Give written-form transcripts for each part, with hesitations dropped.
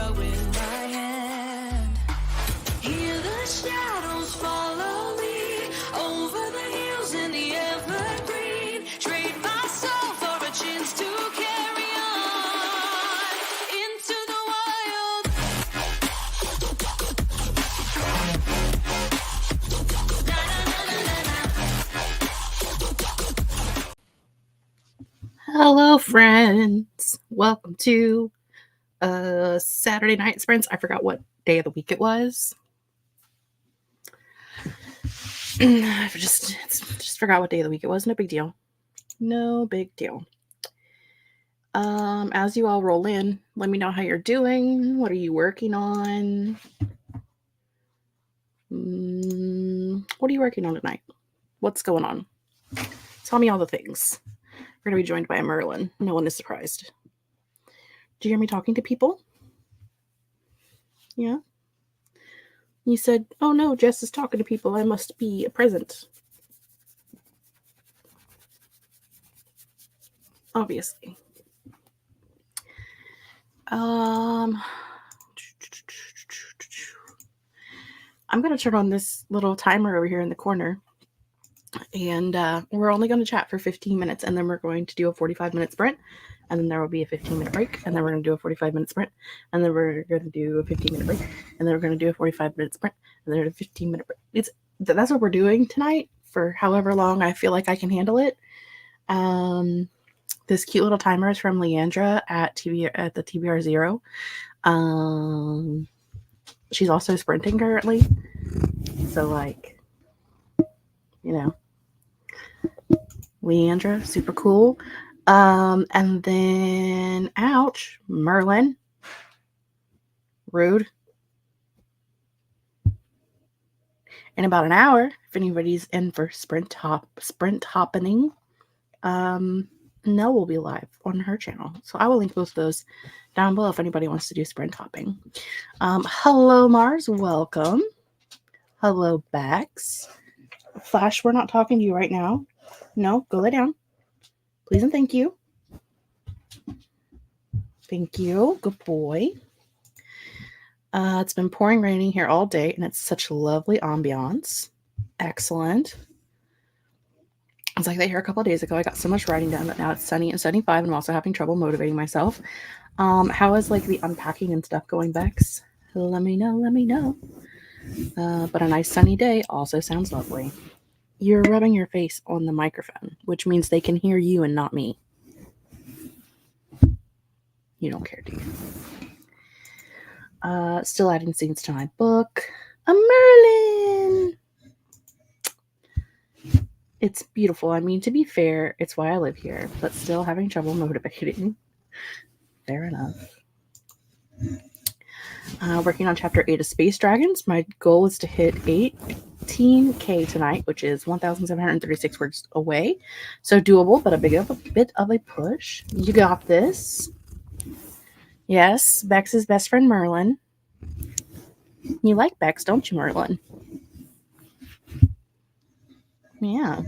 start with my hand. Hear the shadows follow me over the hills in the evergreen. Trade my soul for a chance to carry on into the wild. Hello, friends. Welcome to Saturday Night Sprints. I forgot what day of the week it was. I just forgot what day of the week it was. No big deal. No big deal. As you all roll in, let me know how you're doing. What are you working on? What are you working on tonight? What's going on? Tell me all the things. We're going to be joined by a Merlin. No one is surprised. Do you hear me talking to people? Yeah? You said, oh no, Jess is talking to people. I must be present. Obviously. I'm going to turn on this little timer over here in the corner. And we're only going to chat for 15 minutes. And then we're going to do a 45-minute sprint. And then there will be a 15-minute break. And then we're going to do a 45-minute sprint. And then we're going to do a 15-minute break. And then we're going to do a 45-minute sprint. And then a 15-minute break. That's what we're doing tonight for however long I feel like I can handle it. This cute little timer is from Leandra at the TBR 0. She's also sprinting currently. So, like, you know, Leandra, super cool. And then, ouch, Merlin. Rude. In about an hour, if anybody's in for sprint happening, Nell will be live on her channel. So I will link both of those down below if anybody wants to do sprint hopping. Hello, Mars. Welcome. Hello, Bex. Flash, we're not talking to you right now. No, go lay down. Please and thank you. Thank you. Good boy. It's been pouring raining here all day, and it's such lovely ambiance. Excellent. It's like that here a couple of days ago. I got so much writing done, but now it's sunny and 75, and I'm also having trouble motivating myself. How is like the unpacking and stuff going, Bex? Let me know. But a nice sunny day also sounds lovely. You're rubbing your face on the microphone, which means they can hear you and not me. You don't care, do you? Still adding scenes to my book. A Merlin! It's beautiful. I mean, to be fair, it's why I live here, but still having trouble motivating. Fair enough. Working on chapter 8 of Space Dragons. My goal is to hit 18K tonight, which is 1,736 words away. So doable, but a bit of a push. You got this. Yes, Bex's best friend Merlin. You like Bex, don't you, Merlin? Yeah.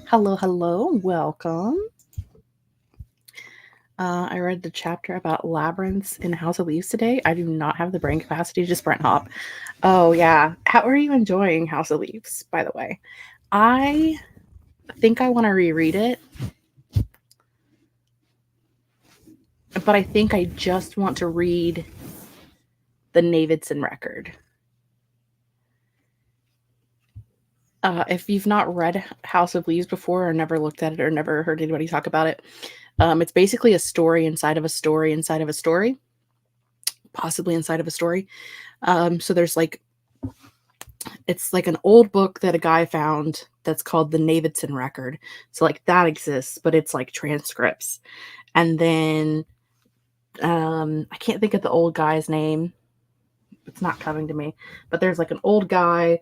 Hello. Welcome. I read the chapter about labyrinths in House of Leaves today. I do not have the brain capacity to sprint hop. Oh, yeah. How are you enjoying House of Leaves, by the way? I think I want to reread it. But I think I just want to read the Navidson record. If you've not read House of Leaves before or never looked at it or never heard anybody talk about it, it's basically a story inside of a story inside of a story, possibly inside of a story. So there's like, it's like an old book that a guy found that's called the Navidson record. So like that exists, but it's like transcripts. And then I can't think of the old guy's name. It's not coming to me, but there's like an old guy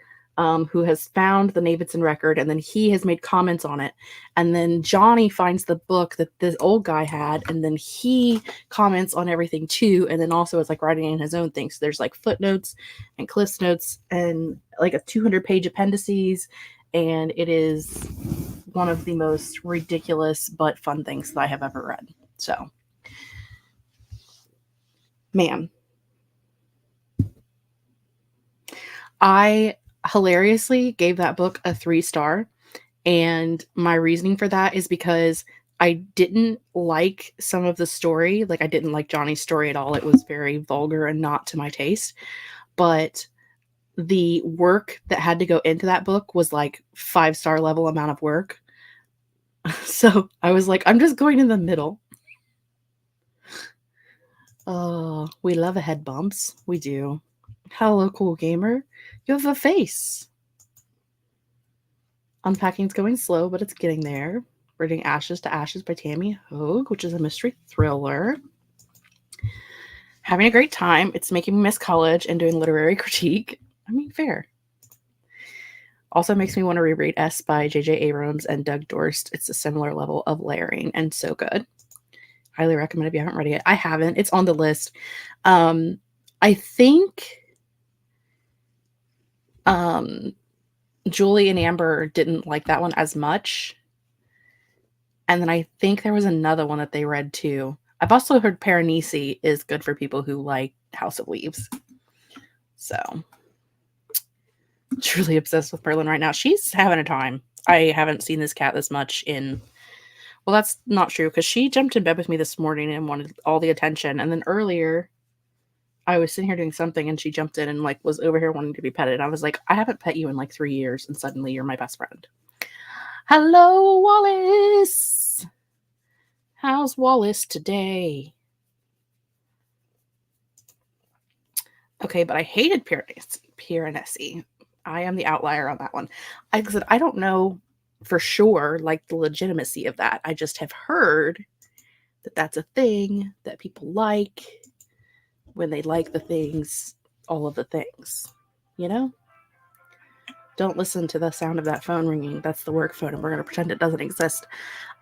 who has found the Navidson record, and then he has made comments on it. And then Johnny finds the book that this old guy had, and then he comments on everything too, and then also is like writing in his own thing. So there's like footnotes and cliffs notes and like a 200-page appendices, and it is one of the most ridiculous but fun things that I have ever read. So Man, I hilariously gave that book a 3-star, and my reasoning for that is because I didn't like some of the story. Like, I didn't like Johnny's story at all. It was very vulgar and not to my taste. But the work that had to go into that book was like 5-star level amount of work. So I was like, I'm just going in the middle. Oh, we love a head bumps. We do. Hello, cool gamer. You have a face. Unpacking's going slow, but it's getting there. Reading Ashes to Ashes by Tammy Hogue, which is a mystery thriller. Having a great time. It's making me miss college and doing literary critique. I mean, fair. Also makes me want to reread S by J.J. Abrams and Doug Dorst. It's a similar level of layering and so good. Highly recommend if you haven't read it. I haven't. It's on the list. I think Julie and Amber didn't like that one as much. And then I think there was another one that they read too. I've also heard Paranisi is good for people who like House of Leaves. So, truly obsessed with Merlin right now. She's having a time. I haven't seen this cat this much in... Well, that's not true, because she jumped in bed with me this morning and wanted all the attention. And then earlier, I was sitting here doing something, and she jumped in and like was over here wanting to be petted. I was like, I haven't pet you in like 3 years, and suddenly you're my best friend. Hello, Wallace. How's Wallace today? Okay, but I hated Piranesi. I am the outlier on that one. I said, I don't know for sure, like, the legitimacy of that. I just have heard that that's a thing that people like when they like the things, all of the things, you know? Don't listen to the sound of that phone ringing. That's the work phone, and we're going to pretend it doesn't exist.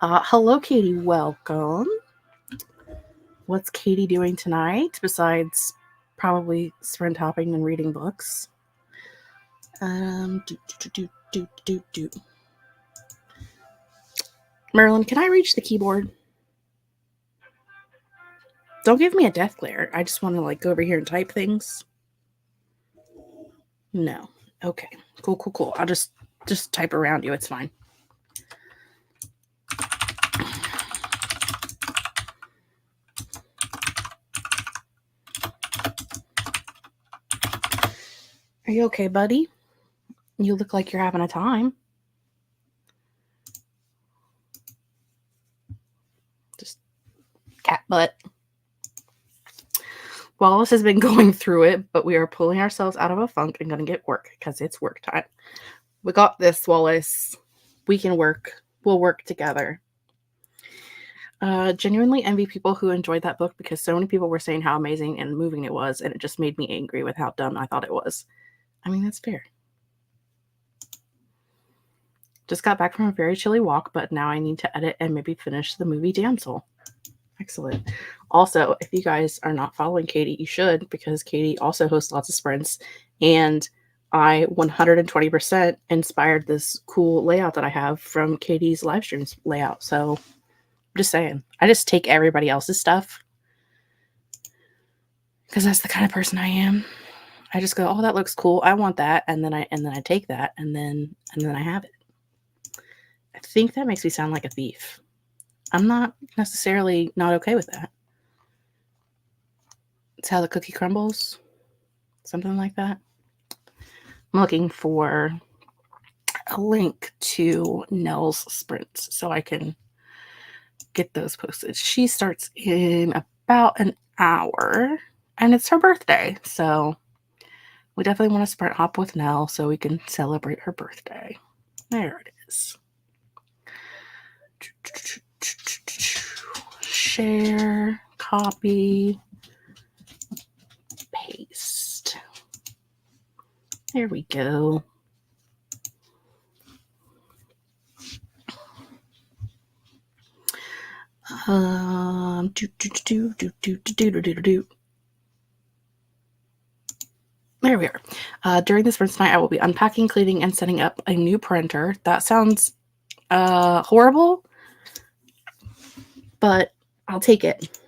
Hello, Katie. Welcome. What's Katie doing tonight besides probably sprint hopping and reading books? Marilyn, can I reach the keyboard? Don't give me a death glare. I just want to like go over here and type things. No. Okay. Cool. I'll just type around you. It's fine. Are you okay, buddy? You look like you're having a time. Just cat butt. Wallace has been going through it, but we are pulling ourselves out of a funk and going to get work because it's work time. We got this, Wallace. We can work. We'll work together. Genuinely envy people who enjoyed that book because so many people were saying how amazing and moving it was, and it just made me angry with how dumb I thought it was. I mean, that's fair. Just got back from a very chilly walk, but now I need to edit and maybe finish the movie Damsel. Excellent. Also, if you guys are not following Katie, you should, because Katie also hosts lots of sprints, and I 120% inspired this cool layout that I have from Katie's live streams layout. So I'm just saying, I just take everybody else's stuff because that's the kind of person I am. I just go, oh, that looks cool. I want that, and then I take that, and then I have it. I think that makes me sound like a thief. I'm not necessarily not okay with that. It's how the cookie crumbles. Something like that. I'm looking for a link to Nell's sprints so I can get those posted. She starts in about an hour, and it's her birthday. So we definitely want to sprint hop with Nell so we can celebrate her birthday. There it is. Share, copy, paste. There we go. There we are. During this sprint tonight, I will be unpacking, cleaning, and setting up a new printer. That sounds horrible, but I'll take it.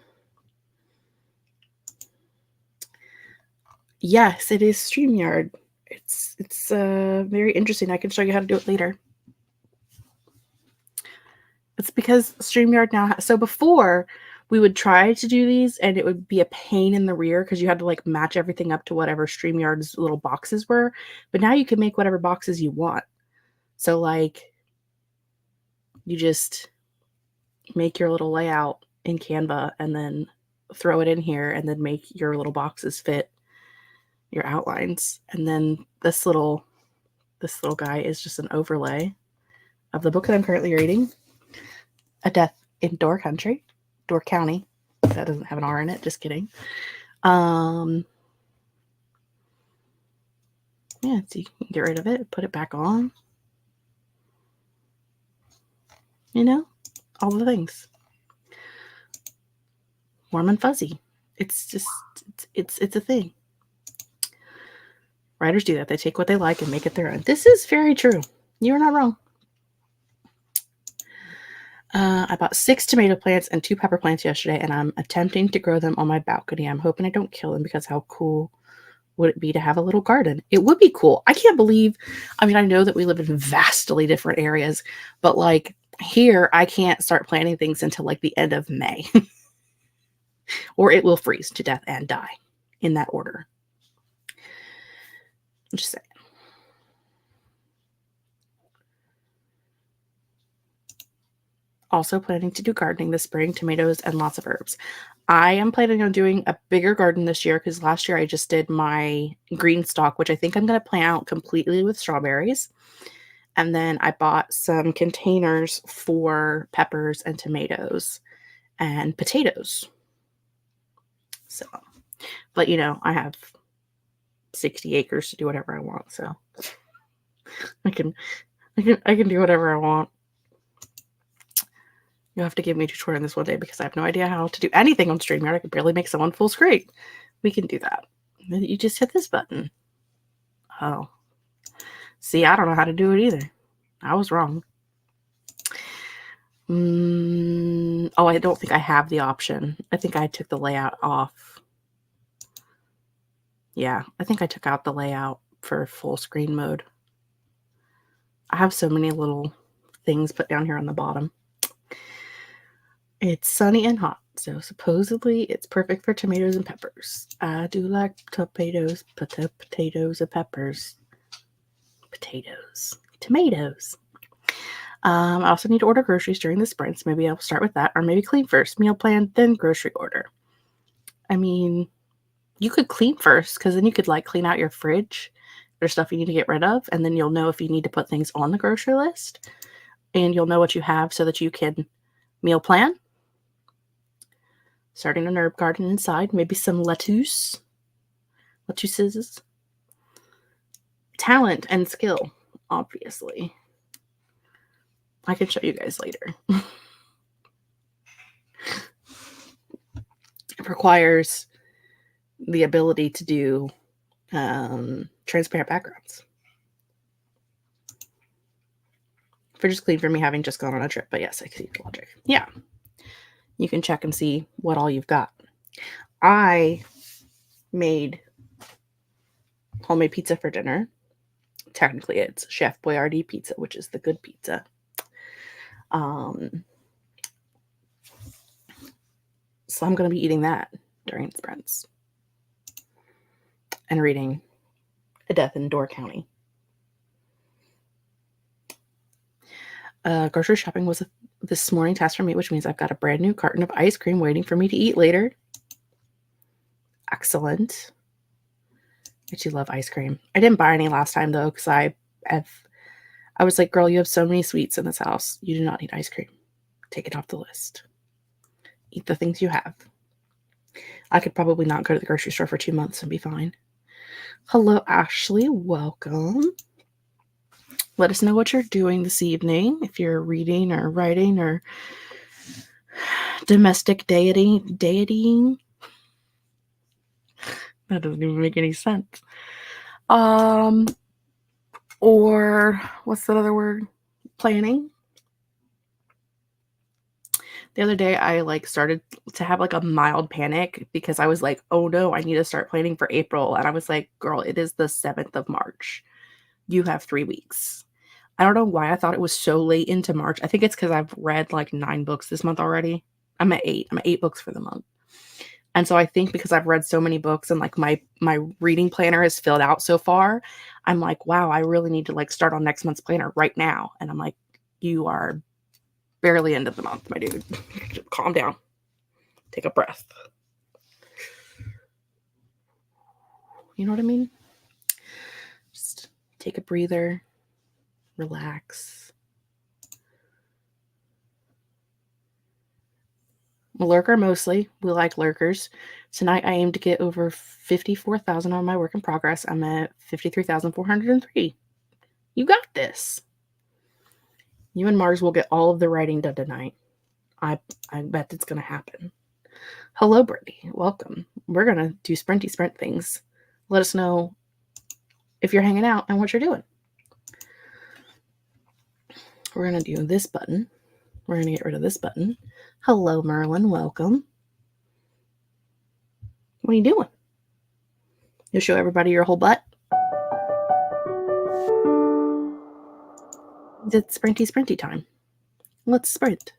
Yes, it is StreamYard. It's very interesting. I can show you how to do it later. It's because StreamYard now so before we would try to do these and it would be a pain in the rear because you had to like match everything up to whatever StreamYard's little boxes were. But now you can make whatever boxes you want. So like you just make your little layout in Canva and then throw it in here and then make your little boxes fit your outlines. And then this little guy is just an overlay of the book that I'm currently reading, A Death in Door County. That doesn't have an R in it, just kidding. Yeah, so you can get rid of it, put it back on. You know, all the things. Warm and fuzzy. It's just, it's a thing. Writers do that. They take what they like and make it their own. This is very true. You're not wrong. I bought 6 tomato plants and 2 pepper plants yesterday, and I'm attempting to grow them on my balcony. I'm hoping I don't kill them because how cool would it be to have a little garden? It would be cool. I can't believe, I mean, I know that we live in vastly different areas, but like here, I can't start planting things until like the end of May. Or it will freeze to death and die in that order. I'm just saying. Also planning to do gardening this spring, tomatoes and lots of herbs. I am planning on doing a bigger garden this year because last year I just did my green stalk, which I think I'm going to plant out completely with strawberries. And then I bought some containers for peppers and tomatoes and potatoes. So, but you know, I have 60 acres to do whatever I want. So I can do whatever I want. You'll have to give me a tutorial on this one day because I have no idea how to do anything on StreamYard. I could barely make someone full screen. We can do that. You just hit this button. Oh. See, I don't know how to do it either. I was wrong. Oh, I don't think I have the option. I think I took the layout off. Yeah, I think I took out the layout for full screen mode. I have so many little things put down here on the bottom. It's sunny and hot, so supposedly it's perfect for tomatoes and peppers. I do like potatoes and peppers. Tomatoes. I also need to order groceries during the sprint, so maybe I'll start with that, or maybe clean first, meal plan, then grocery order. I mean, you could clean first, because then you could like clean out your fridge. There's stuff you need to get rid of, and then you'll know if you need to put things on the grocery list, and you'll know what you have so that you can meal plan. Starting an herb garden inside, maybe some lettuces. Talent and skill, obviously. I can show you guys later. It requires the ability to do transparent backgrounds. Fridge is clean for me having just gone on a trip, but yes, I see the logic. Yeah. You can check and see what all you've got. I made homemade pizza for dinner. Technically, it's Chef Boyardee pizza, which is the good pizza. So I'm going to be eating that during sprints and reading A Death in Door County. Grocery shopping was this morning task for me, which means I've got a brand new carton of ice cream waiting for me to eat later. Excellent. I do love ice cream. I didn't buy any last time though, because I was like, girl, you have so many sweets in this house. You do not need ice cream. Take it off the list. Eat the things you have. I could probably not go to the grocery store for 2 months and be fine. Hello, Ashley. Welcome. Let us know what you're doing this evening. If you're reading or writing or domestic deitying. That doesn't even make any sense. Or what's that other word? Planning. The other day, I, like, started to have, like, a mild panic because I was like, "Oh, no, I need to start planning for April," and I was like, "Girl, it is the 7th of March. You have 3 weeks." I don't know why I thought it was so late into March. I think it's because 'cause I've read, like, 9 books this month already. I'm at 8. I'm at 8 books for the month. And so I think because I've read so many books and, like, my reading planner is filled out so far, I'm like, "Wow, I really need to, like, start on next month's planner right now." And I'm like, "You are barely into the month, my dude. Calm down. Take a breath." You know what I mean? Just take a breather, relax. A lurker mostly. We like lurkers. Tonight I aim to get over 54,000 on my work in progress. I'm at 53,403. You got this. You and Mars will get all of the writing done tonight. I bet it's gonna happen. Hello, Brittany. Welcome. We're gonna do sprinty sprint things. Let us know if you're hanging out and what you're doing. We're gonna do this button. We're gonna get rid of this button. Hello, Merlin. Welcome. What are you doing? You'll show everybody your whole butt. It's sprinty time. Let's sprint.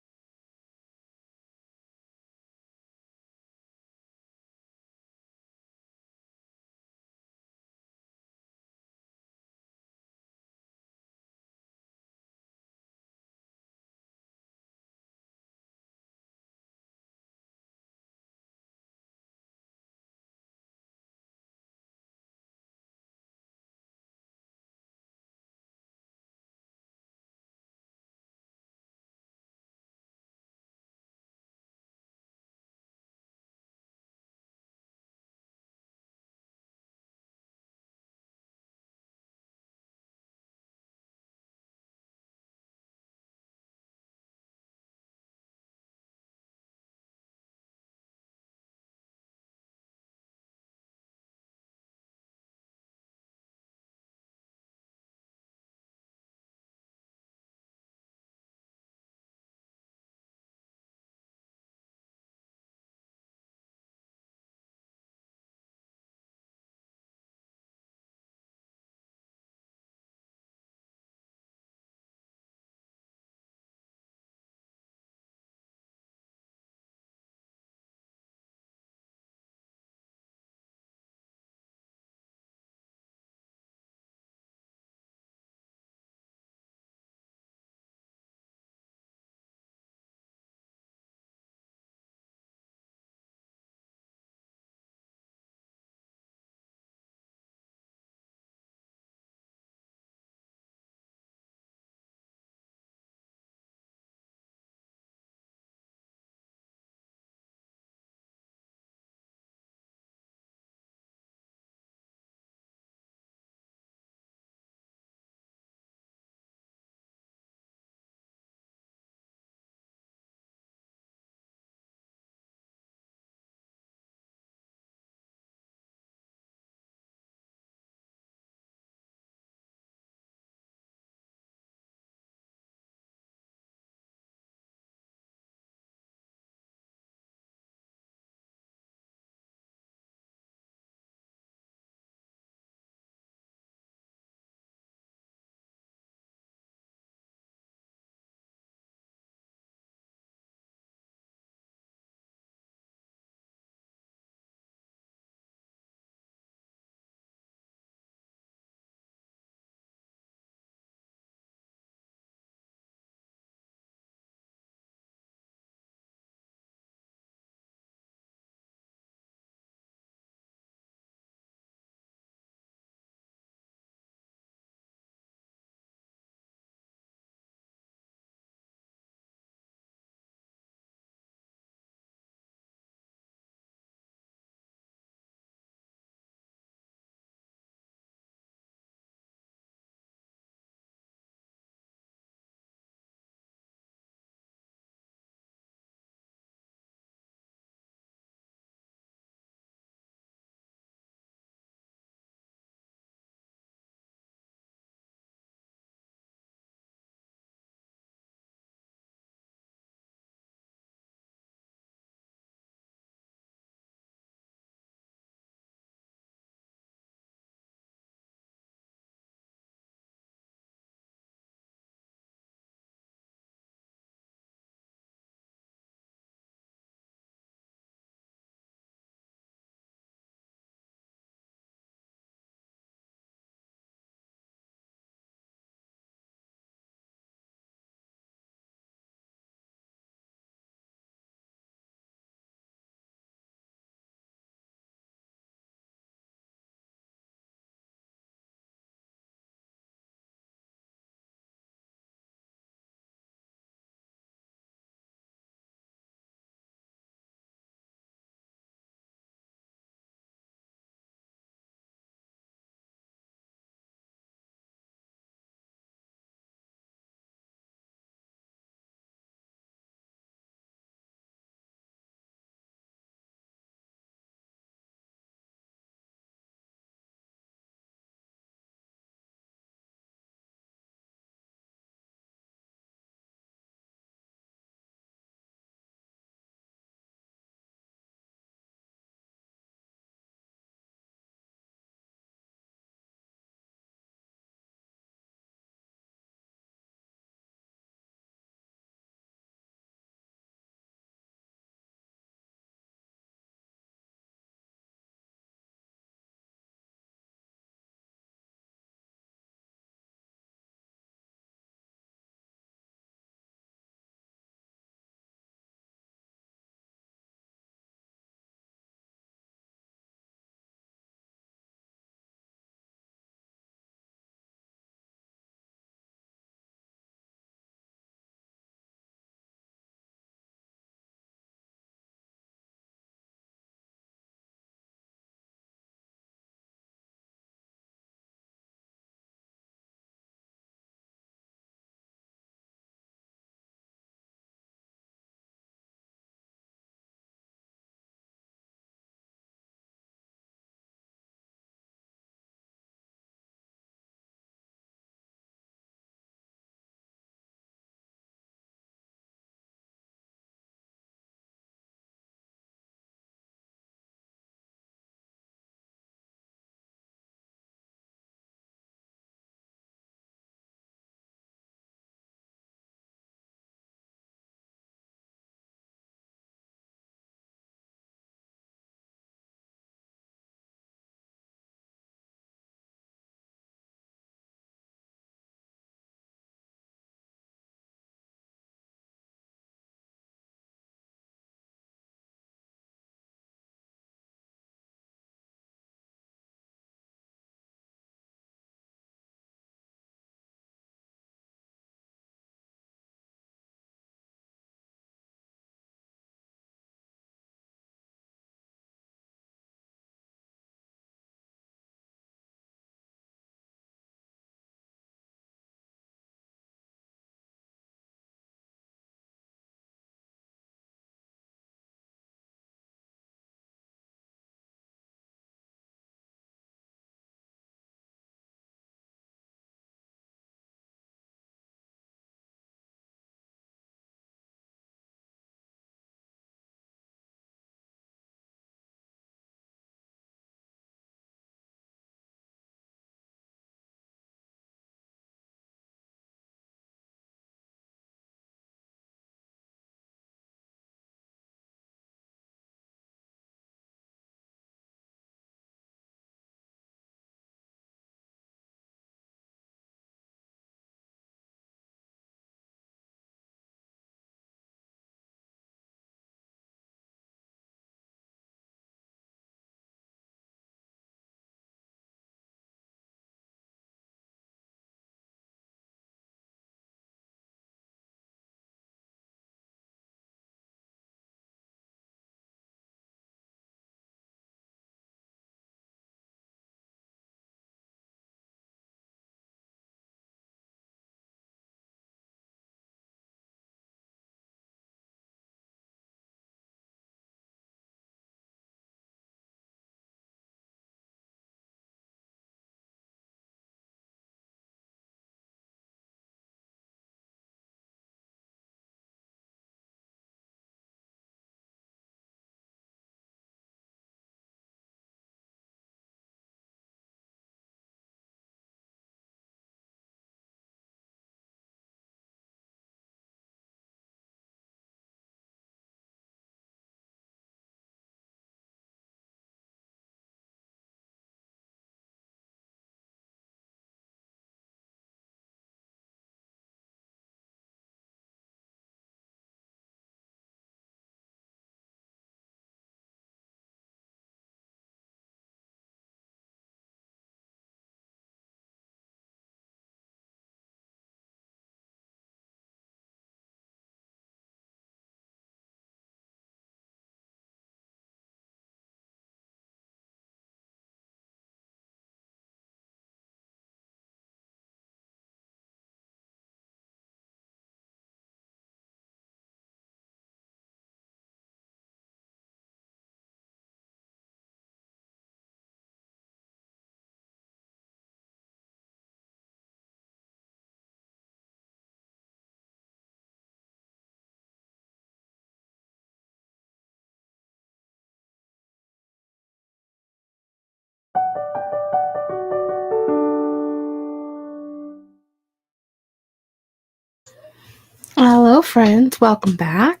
friends, welcome back.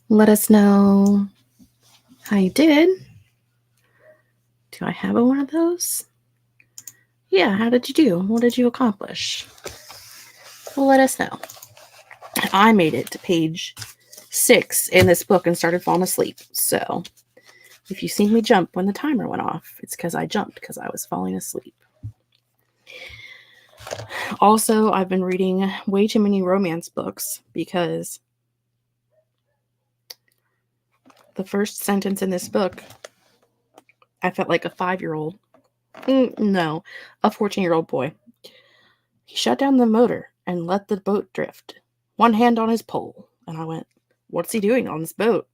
Let us know how you did. Do I have one of those? Yeah, how did you do? What did you accomplish? Well, let us know. I made it to page 6 in this book and started falling asleep. So if you see me jump when the timer went off, it's because I jumped because I was falling asleep. Also, I've been reading way too many romance books because the first sentence in this book, I felt like a 5-year-old. No, a 14-year-old boy. He shut down the motor and let the boat drift, one hand on his pole. And I went, what's he doing on this boat?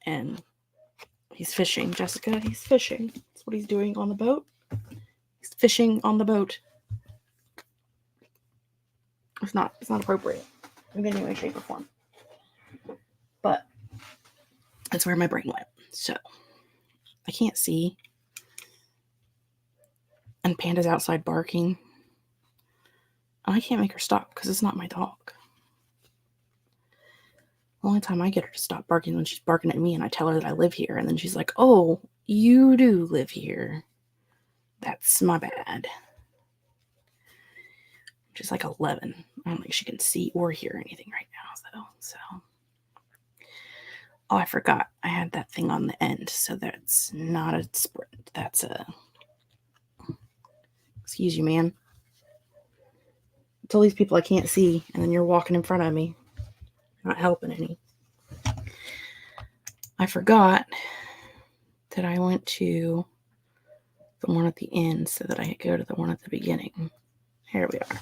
And he's fishing, Jessica. He's fishing. That's what he's doing on the boat. He's fishing on the boat. It's not appropriate in any way, shape, or form. But that's where my brain went. So I can't see. And Panda's outside barking. I can't make her stop because it's not my dog. The only time I get her to stop barking when she's barking at me and I tell her that I live here. And then she's like, oh, you do live here. That's my bad. She's like 11. I don't think she can see or hear anything right now, though. So, oh, I forgot. I had that thing on the end. So that's not a sprint. That's a... Excuse you, man. It's all these people I can't see, and then you're walking in front of me. Not helping any. I forgot that I went to the one at the end so that I could go to the one at the beginning. Here we are.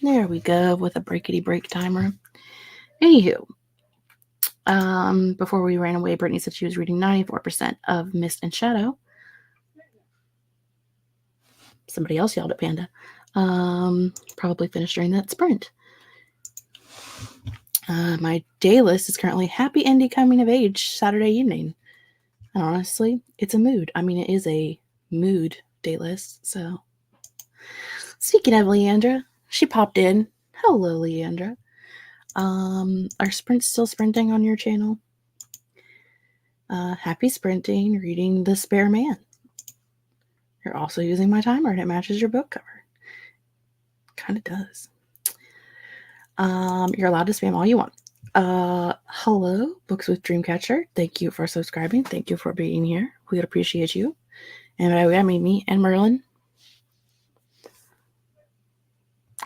There we go with a breakity break timer. Anywho, before we ran away, Brittany said she was reading 94% of Mist and Shadow. Somebody else yelled at Panda. Probably finished during that sprint. My day list is currently Happy Indie Coming of Age Saturday evening. And honestly, it's a mood. I mean, it is a mood day list. So, speaking of Leandra, she popped in. Hello, Leandra. Are sprints still sprinting on your channel? Happy sprinting, reading The Spare Man. You're also using my timer and it matches your book cover. Kind of does. You're allowed to spam all you want. Hello, Books with Dreamcatcher. Thank you for subscribing. Thank you for being here. We would appreciate you. And by the way, I mean me and Merlin.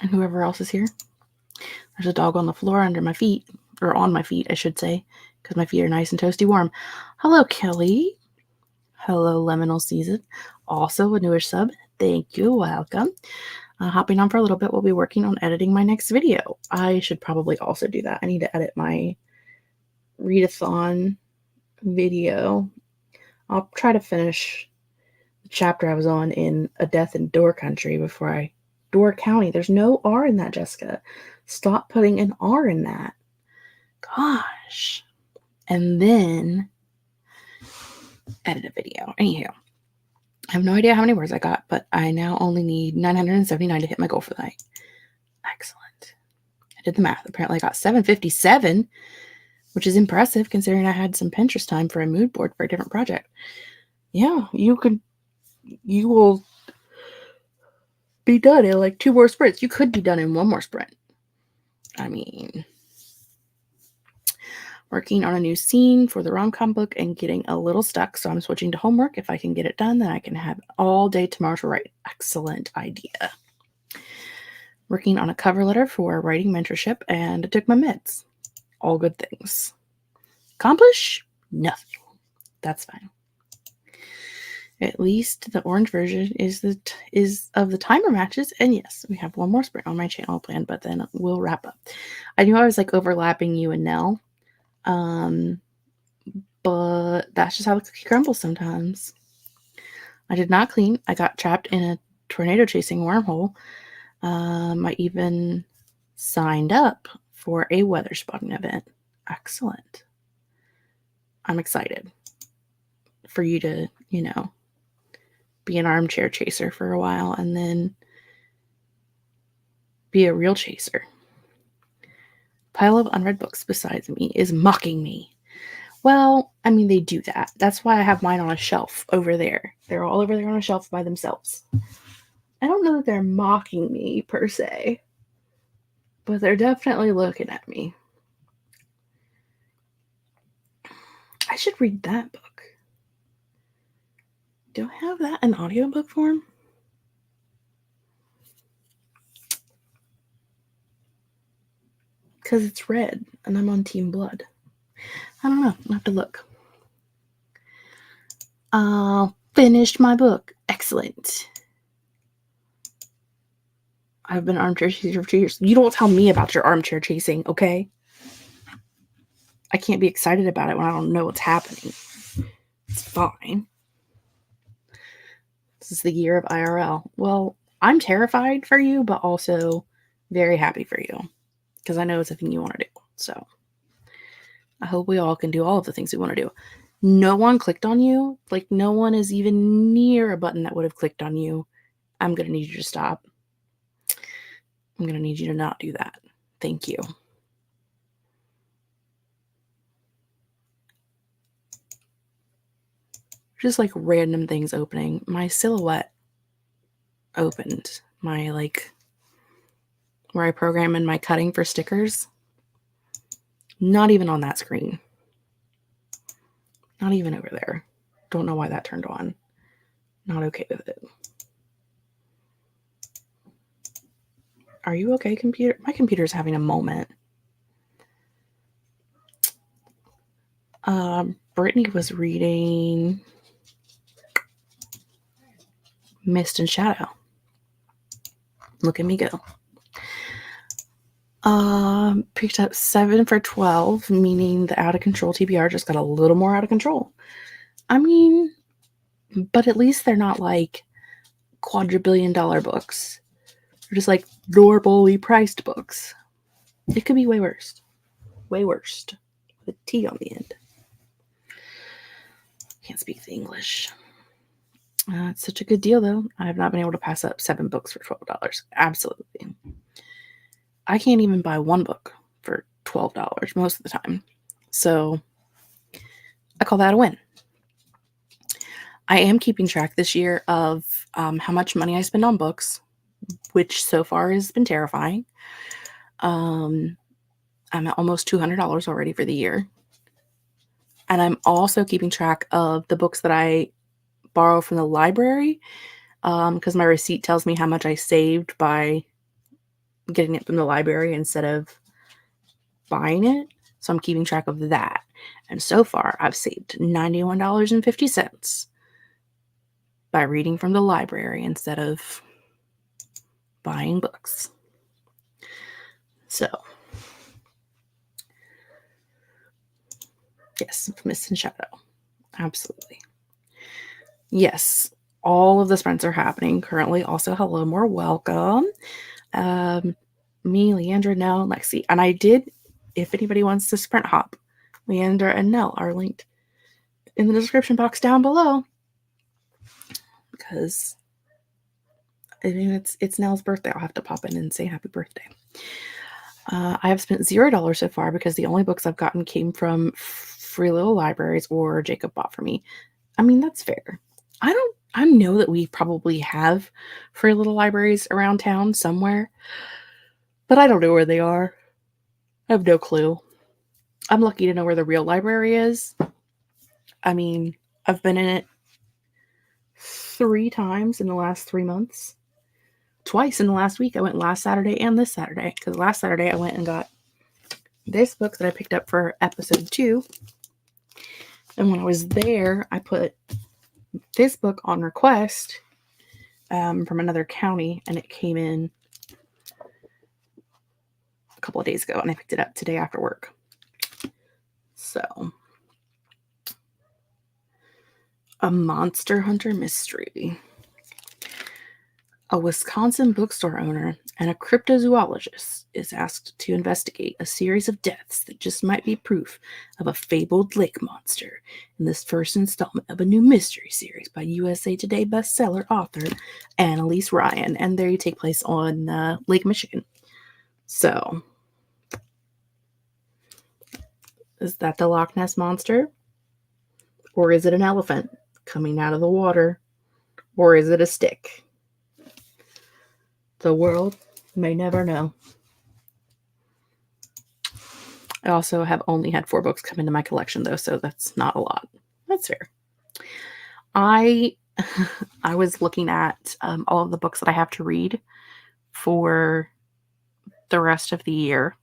And whoever else is here. There's a dog on the floor under my feet. Or on my feet, I should say. Because my feet are nice and toasty warm. Hello, Kelly. Hello, Lemonal Season. Also a newish sub. Thank you. Welcome. Hopping on for a little bit, we'll be working on editing my next video. I should probably also do that. I need to edit my readathon video. I'll try to finish the chapter I was on in A Death in Door Country before I... Door County. There's no R in that, Jessica. Stop putting an R in that. Gosh. And then edit a video. Anywho. I have no idea how many words I got, but I now only need 979 to hit my goal for the night. Excellent. I did the math. Apparently I got 757, which is impressive considering I had some Pinterest time for a mood board for a different project. Yeah, you will be done in like 2 more sprints. You could be done in 1 more sprint. I mean... Working on a new scene for the rom-com book and getting a little stuck, so I'm switching to homework. If I can get it done, then I can have all day tomorrow to write. Excellent idea. Working on a cover letter for writing mentorship, and I took my meds. All good things. Accomplish? Nothing. That's fine. At least the orange version is of the timer matches, and yes, we have 1 more sprint on my channel planned, but then we'll wrap up. I knew I was like overlapping you and Nell. But that's just how the cookie crumbles sometimes. I did not clean. I got trapped in a tornado chasing wormhole. I even signed up for a weather spotting event. Excellent. I'm excited for you to, be an armchair chaser for a while and then Be a real chaser. Pile of unread books beside me is mocking me. Well, I mean, they do that. That's why I have mine on a shelf over there. They're all over there on a shelf by themselves. I don't know that they're mocking me, per se. But they're definitely looking at me. I should read that book. Do I have that in audiobook form? Because it's red, and I'm on Team Blood. I don't know. I'll have to look. Finished my book. Excellent. I've been armchair chaser for 2 years. You don't tell me about your armchair chasing, okay? I can't be excited about it when I don't know what's happening. It's fine. This is the year of IRL. Well, I'm terrified for you, but also very happy for you. Because I know it's a thing you want to do. So I hope we all can do all of the things we want to do. No one clicked on you. Like, no one is even near a button that would have clicked on you. I'm going to need you to stop. I'm going to need you to not do that. Thank you. Just like random things opening. My silhouette opened. My where I program in my cutting for stickers. Not even on that screen. Not even over there. Don't know why that turned on. Not okay with it. Are you okay, computer? My computer's having a moment. Brittany was reading Mist and Shadow. Look at me go. Picked up 7 for $12, meaning the out of control TBR just got a little more out of control. I mean, but at least they're not like quadrillion-dollar books. They're just like normally priced books. It could be way worse. Way worse. With a T on the end. Can't speak the English. It's such a good deal, though. I have not been able to pass up 7 books for $12. Absolutely. I can't even buy one book for $12 most of the time. So I call that a win. I am keeping track this year of how much money I spend on books, which so far has been terrifying. I'm at almost $200 already for the year. And I'm also keeping track of the books that I borrow from the library, because my receipt tells me how much I saved by getting it from the library instead of buying it. So I'm keeping track of that. And so far, I've saved $91.50 by reading from the library instead of buying books. So, yes, Mist and Shadow. Absolutely. Yes, all of the sprints are happening currently. Also, hello, more welcome. Me, Leandra, Nell, Lexi. And I did, if anybody wants to sprint hop, Leandra and Nell are linked in the description box down below. Because I mean, it's Nell's birthday. I'll have to pop in and say happy birthday. I have spent $0 so far because the only books I've gotten came from Free Little Libraries or Jacob bought for me. I mean, that's fair. I know that we probably have Free Little Libraries around town somewhere, but I don't know where they are. I have no clue. I'm lucky to know where the real library is. I mean, I've been in it 3 times in the last 3 months. Twice in the last week. I went last Saturday and this Saturday. Because last Saturday I went and got this book that I picked up for episode 2. And when I was there, I put this book on request from another county. And it came in a couple of days ago. And I picked it up today after work. So, a Monster Hunter mystery. A Wisconsin bookstore owner and a cryptozoologist is asked to investigate a series of deaths that just might be proof of a fabled lake monster in this first installment of a new mystery series by USA Today bestseller author Annalise Ryan. And they take place on Lake Michigan. So, is that the Loch Ness Monster? Or is it an elephant coming out of the water? Or is it a stick? The world may never know. I also have only had 4 books come into my collection, though, so that's not a lot. That's fair. I was looking at all of the books that I have to read for the rest of the year,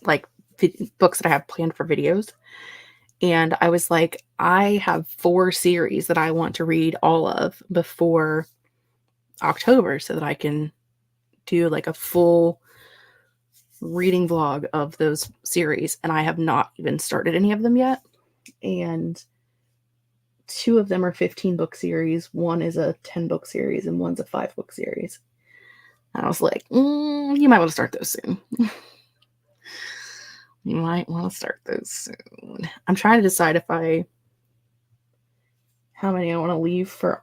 like books that I have planned for videos. And I was like, I have 4 series that I want to read all of before October so that I can do like a full reading vlog of those series. And I have not even started any of them yet. And 2 of them are 15-book series. One is a 10-book series and one's a 5-book series. And I was like, you might want to start those soon. You might want to start those soon. I'm trying to decide how many I want to leave for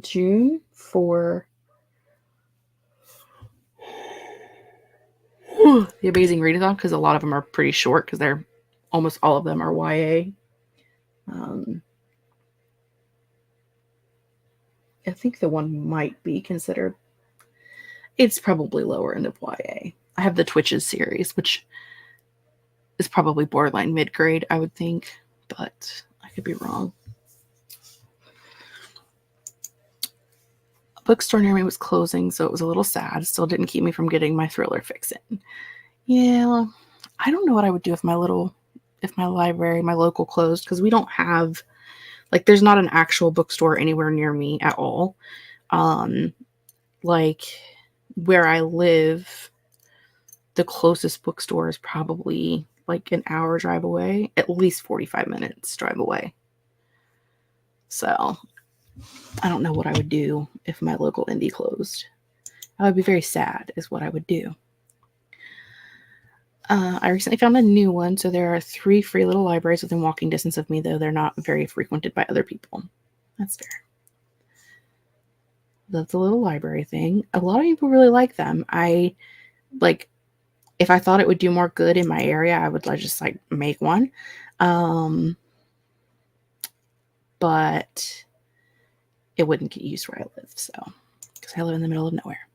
June for the Amazing Readathon, because a lot of them are pretty short because they're almost all of them are YA. I think the one might be considered, it's probably lower end of YA. I have the Twitches series, which is probably borderline mid-grade, I would think, but I could be wrong. A bookstore near me was closing, so it was a little sad. Still didn't keep me from getting my thriller fix in. Yeah, I don't know what I would do if my library, my local closed, because we don't have, like, there's not an actual bookstore anywhere near me at all. Like, where I live, the closest bookstore is probably like an hour drive away, at least 45 minutes drive away. So I don't know what I would do if my local indie closed. I would be very sad is what I would do. I recently found a new one. So there are 3 free little libraries within walking distance of me, though they're not very frequented by other people. That's fair. That's a little library thing. A lot of people really like them. If I thought it would do more good in my area, I would just like make one. But it wouldn't get used where I live. So, because I live in the middle of nowhere.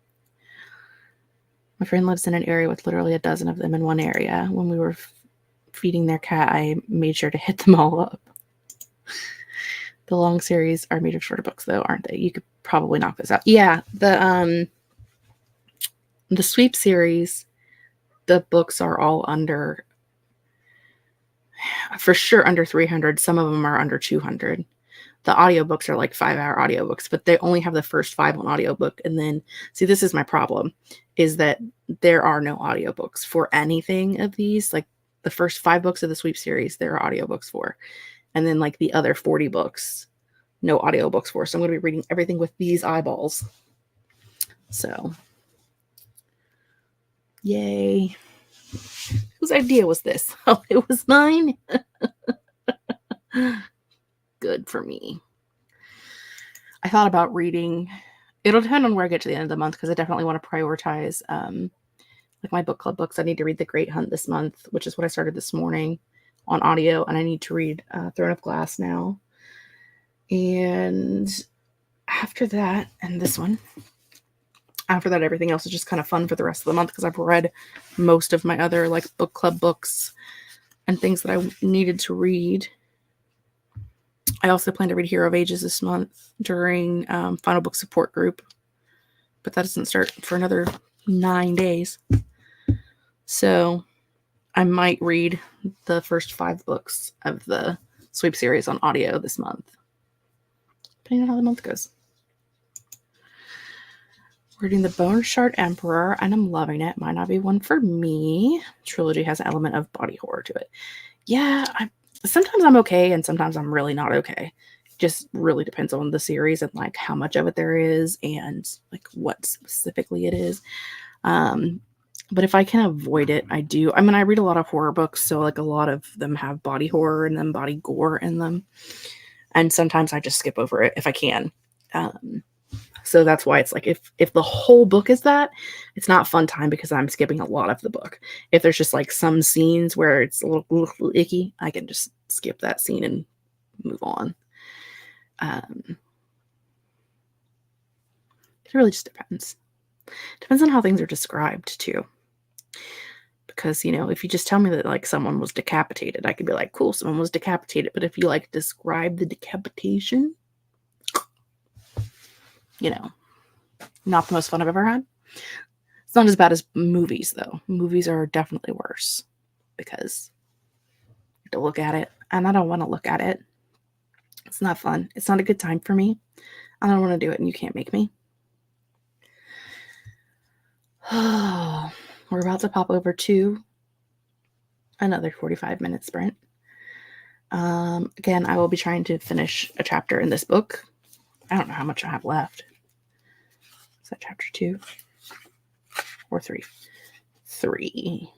My friend lives in an area with literally a dozen of them in one area. When we were feeding their cat, I made sure to hit them all up. The long series are made of shorter books, though, aren't they? You could probably knock this out. Yeah, the sweep series, the books are all under, for sure, under 300. Some of them are under 200. The audiobooks are like 5-hour audiobooks, but they only have the first 5 on audiobook. And then, see, this is my problem, is that there are no audiobooks for anything of these. Like the first 5 books of the sweep series, there are audiobooks for. And then like the other 40 books, no audiobooks for. So I'm going to be reading everything with these eyeballs. So, yay. Whose idea was this? Oh, it was mine. Good for me. I thought about reading. It'll depend on where I get to the end of the month, because I definitely want to prioritize like my book club books. I need to read The Great Hunt this month, which is what I started this morning on audio, and I need to read Throne of Glass now. And after that, and this one, after that, everything else is just kind of fun for the rest of the month, because I've read most of my other like book club books and things that I needed to read. I also plan to read Hero of Ages this month during Final Book Support Group, but that doesn't start for another 9 days. So I might read the first 5 books of the sweep series on audio this month, depending on how the month goes. Reading The Bone Shard Emperor, and I'm loving it. Might not be one for me. Trilogy has an element of body horror to it. Yeah, sometimes I'm okay, and sometimes I'm really not okay. Just really depends on the series and like how much of it there is and like what specifically it is. But if I can avoid it, I do. I mean, I read a lot of horror books, so like a lot of them have body horror in them, body gore in them. And sometimes I just skip over it if I can. So that's why it's like if the whole book is that, it's not fun time because I'm skipping a lot of the book. If there's just like some scenes where it's a little icky, I can just skip that scene and move on. It really just depends. Depends on how things are described too. Because, if you just tell me that like someone was decapitated, I could be like, cool, someone was decapitated. But if you like describe the decapitation, not the most fun I've ever had. It's not as bad as movies, though. Movies are definitely worse because you have to look at it, and I don't want to look at it. It's not fun. It's not a good time for me. I don't want to do it, and you can't make me. We're about to pop over to another 45-minute sprint. Again, I will be trying to finish a chapter in this book. I don't know how much I have left. Is that chapter 2 or 3? 3.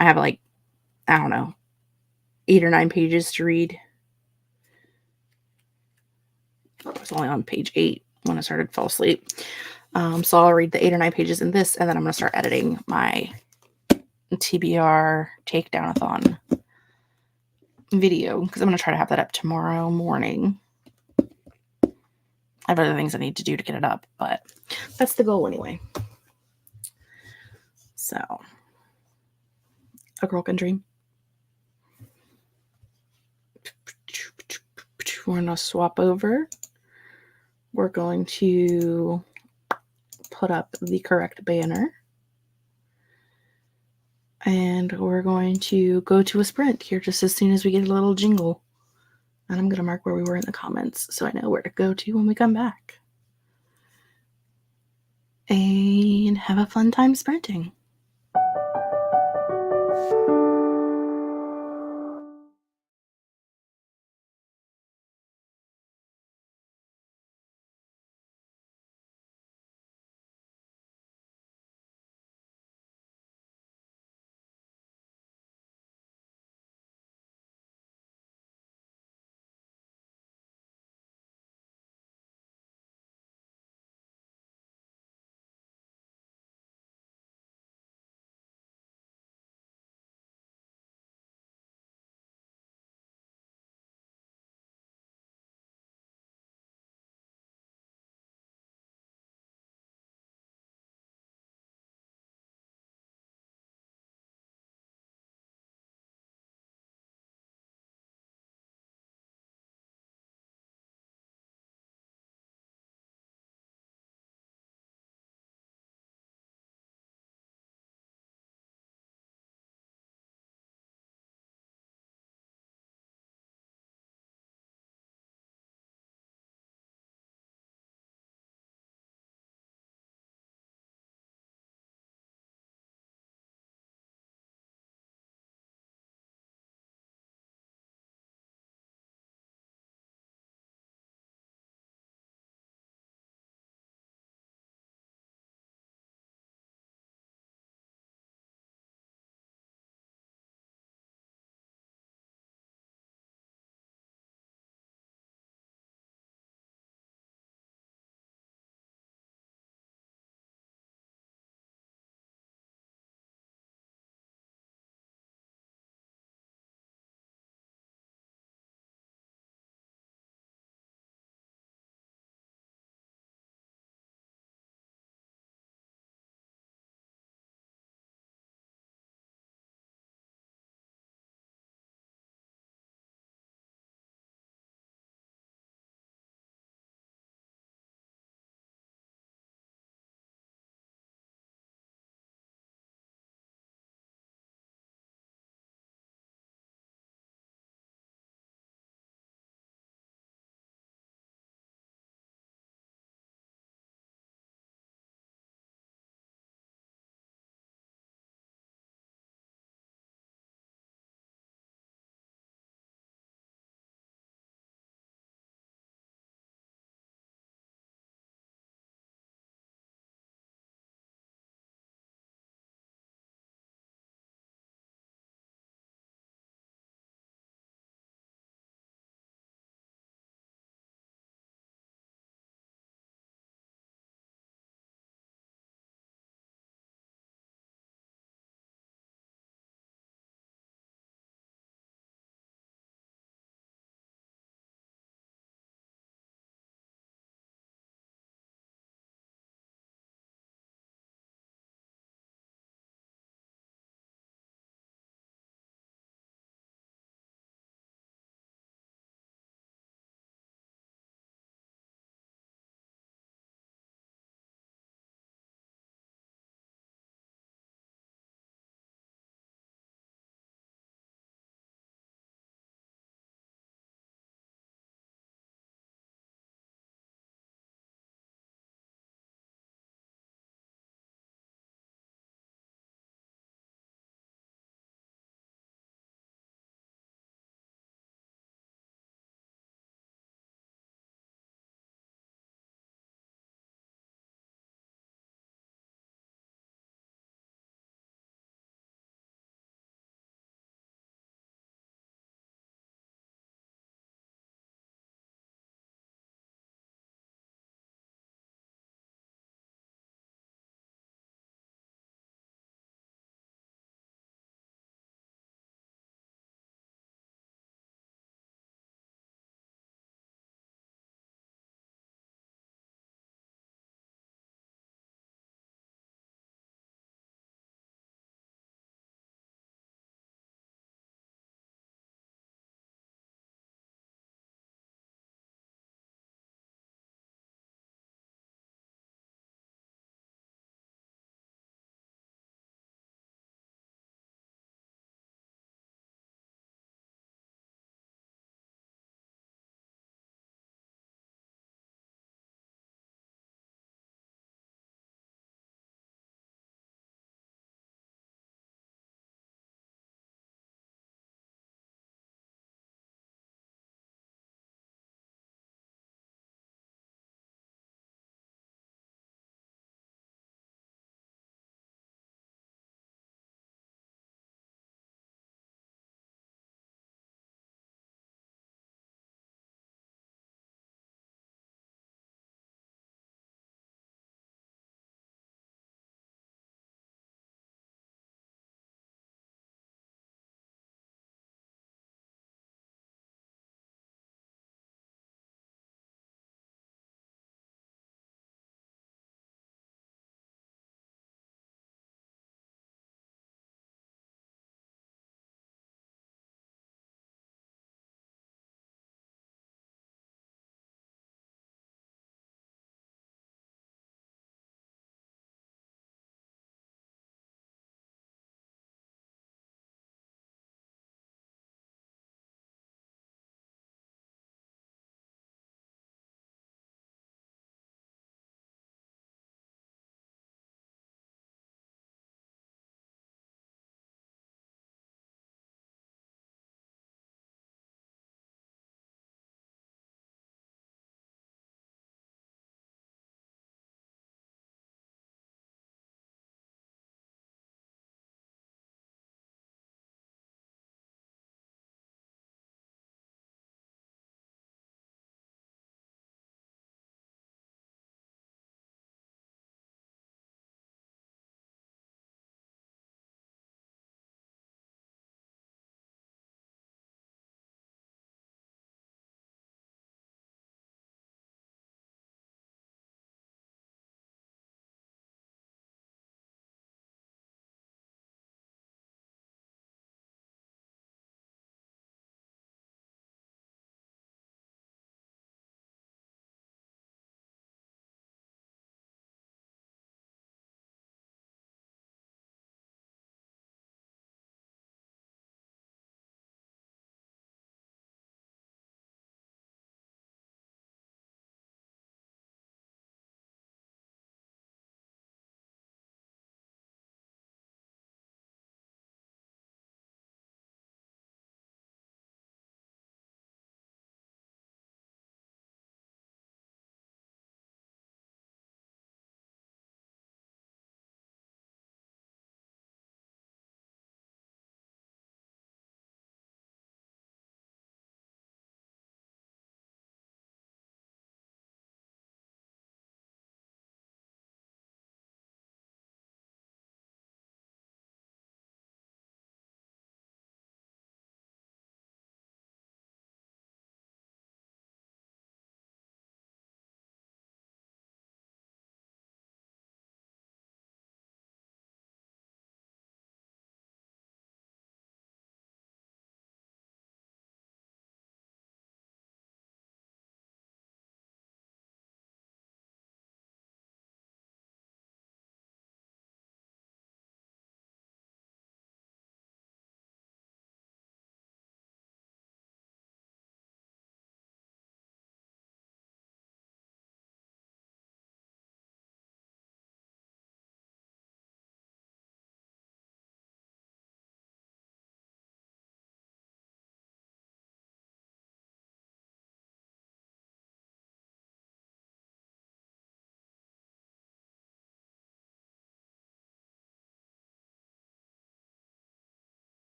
I have like, I don't know, 8 or 9 pages to read. I was only on page 8 when I started to fall asleep. So I'll read the 8 or 9 pages in this, and then I'm going to start editing my TBR takedown-a-thon video because I'm going to try to have that up tomorrow morning. I have other things I need to do to get it up, but that's the goal anyway. So, a girl can dream. We're going to swap over. We're going to put up the correct banner. And we're going to go to a sprint here just as soon as we get a little jingle. And I'm going to mark where we were in the comments so I know where to go to when we come back. And have a fun time sprinting.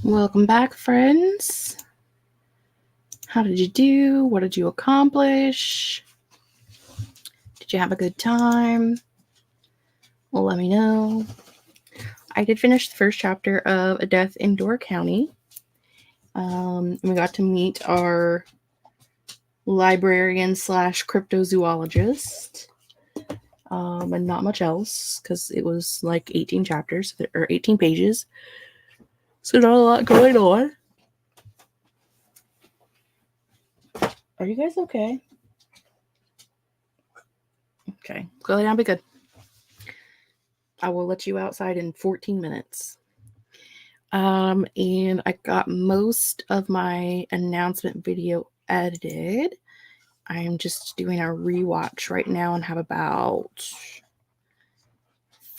Welcome back, friends. How did you do? What did you accomplish? Did you have a good time? Well, let me know. I did finish the first chapter of A Death in Door County. And we got to meet our librarian / cryptozoologist. And not much else, because it was like 18 chapters, or 18 pages. So not a lot going on. Are you guys okay? Okay, go lay down, be good. I will let you outside in 14 minutes. And I got most of my announcement video edited. I am just doing a rewatch right now and have about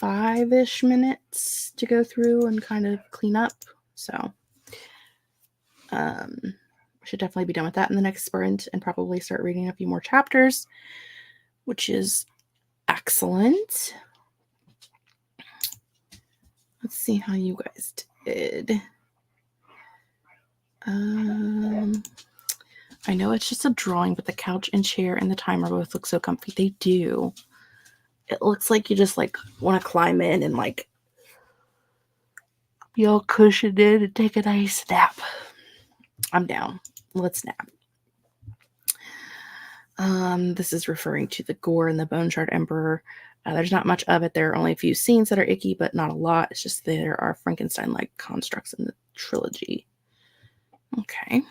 5-ish minutes to go through and kind of clean up. So I should definitely be done with that in the next sprint and probably start reading a few more chapters, which is excellent. Let's see how you guys did. I know it's just a drawing, but the couch and chair and the timer both look so comfy. They do. It looks like you just like want to climb in and like be all cushioned in and take a nice nap. I'm down. Let's nap. This is referring to the gore in the Bone Shard Emperor. There's not much of it. There are only a few scenes that are icky, but not a lot. It's just there are Frankenstein-like constructs in the trilogy. Okay.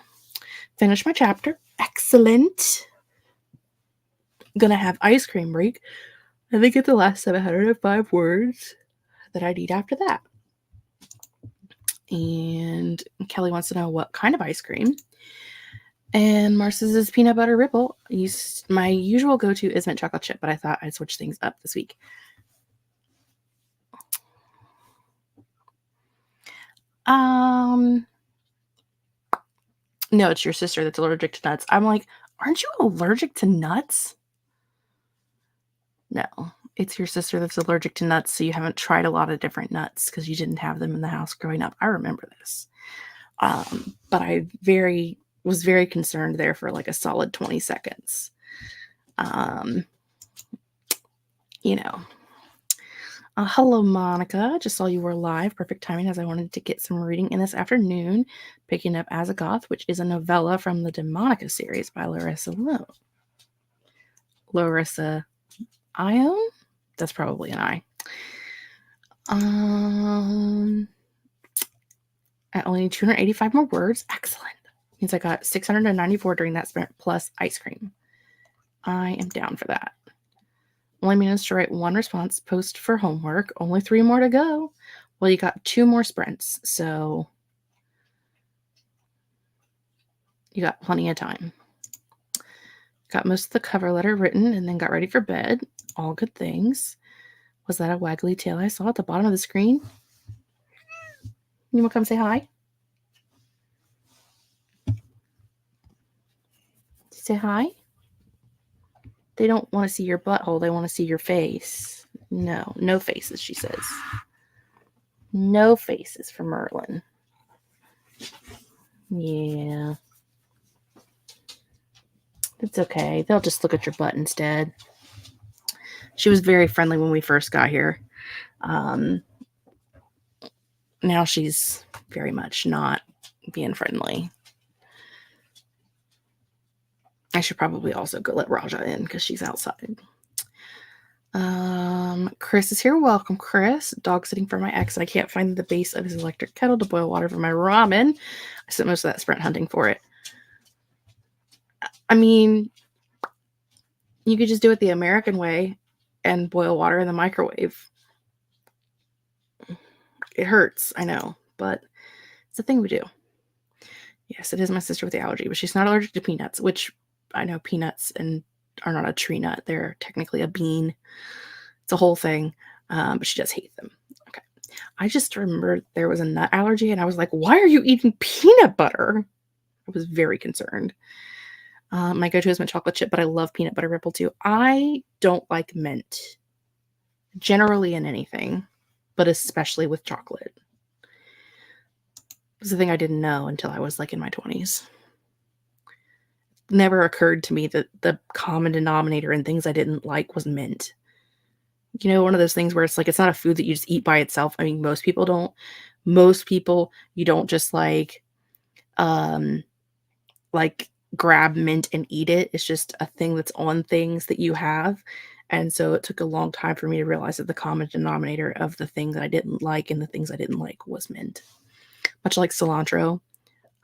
Finish my chapter. Excellent. Gonna have ice cream break. I think it's the last 705 words that I need after that. And Kelly wants to know what kind of ice cream. And Marcy's is peanut butter ripple. My usual go-to is mint chocolate chip, but I thought I'd switch things up this week. No, it's your sister that's allergic to nuts. I'm like, aren't you allergic to nuts? No, it's your sister that's allergic to nuts, so you haven't tried a lot of different nuts because you didn't have them in the house growing up. I remember this. But I was very concerned there for like a solid 20 seconds. Hello, Monica. Just saw you were live. Perfect timing, as I wanted to get some reading in this afternoon. Picking up As a Goth, which is a novella from the Demonica series by Larissa Ione? That's probably an I. At only 285 more words. Excellent. Means I got 694 during that sprint plus ice cream. I am down for that. Only managed to write one response post for homework. Only 3 more to go. Well, you got 2 more sprints, so you got plenty of time. Got most of the cover letter written and then got ready for bed. All good things. Was that a waggly tail I saw at the bottom of the screen? You want to come say hi? Say hi? They don't want to see your butthole. They want to see your face. No faces, she says. No faces for Merlin. Yeah. It's okay. They'll just look at your butt instead. She was very friendly when we first got here. Now she's very much not being friendly. I should probably also go let Raja in because she's outside. Chris is here. Welcome, Chris. Dog sitting for my ex. I can't find the base of his electric kettle to boil water for my ramen. I spent most of that sprint hunting for it. I mean, you could just do it the American way and boil water in the microwave. It hurts, I know, but it's a thing we do. Yes, it is my sister with the allergy, but she's not allergic to peanuts, which I know peanuts are not a tree nut. They're technically a bean. It's a whole thing, but she does hate them. Okay. I just remembered there was a nut allergy, and I was like, why are you eating peanut butter? I was very concerned. My go-to is mint chocolate chip, but I love peanut butter ripple too. I don't like mint, generally in anything, but especially with chocolate. was the thing I didn't know until I was like in my 20s. Never occurred to me that the common denominator in things I didn't like was mint. You know, one of those things where it's like, it's not a food that you just eat by itself. I mean, most people don't. Most people, you don't just um, like grab mint and eat it. It's just a thing that's on things that you have. And so it took a long time for me to realize that the common denominator of the things that I didn't like and the things I didn't like was mint. Much like cilantro.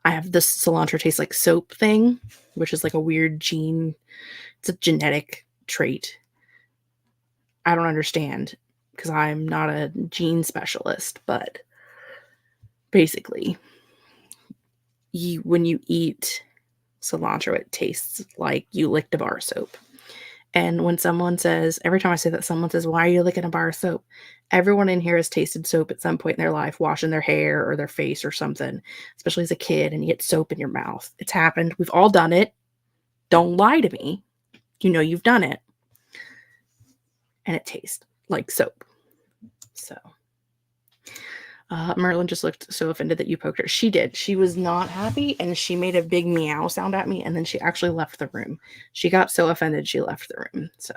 I have this cilantro tastes like soap thing, which is like a weird gene. It's a genetic trait. I don't understand because I'm not a gene specialist, but basically, when you eat cilantro, it tastes like you licked a bar of soap. And when someone says, every time I say that, someone says, "Why are you licking a bar of soap?" Everyone in here has tasted soap at some point in their life, washing their hair or their face or something, especially as a kid, and you get soap in your mouth. It's happened. We've all done it. Don't lie to me. You know you've done it. And it tastes like soap. So, Merlin just looked so offended that you poked her. She did. She was not happy, and she made a big meow sound at me, and then she actually left the room. She got so offended she left the room. So,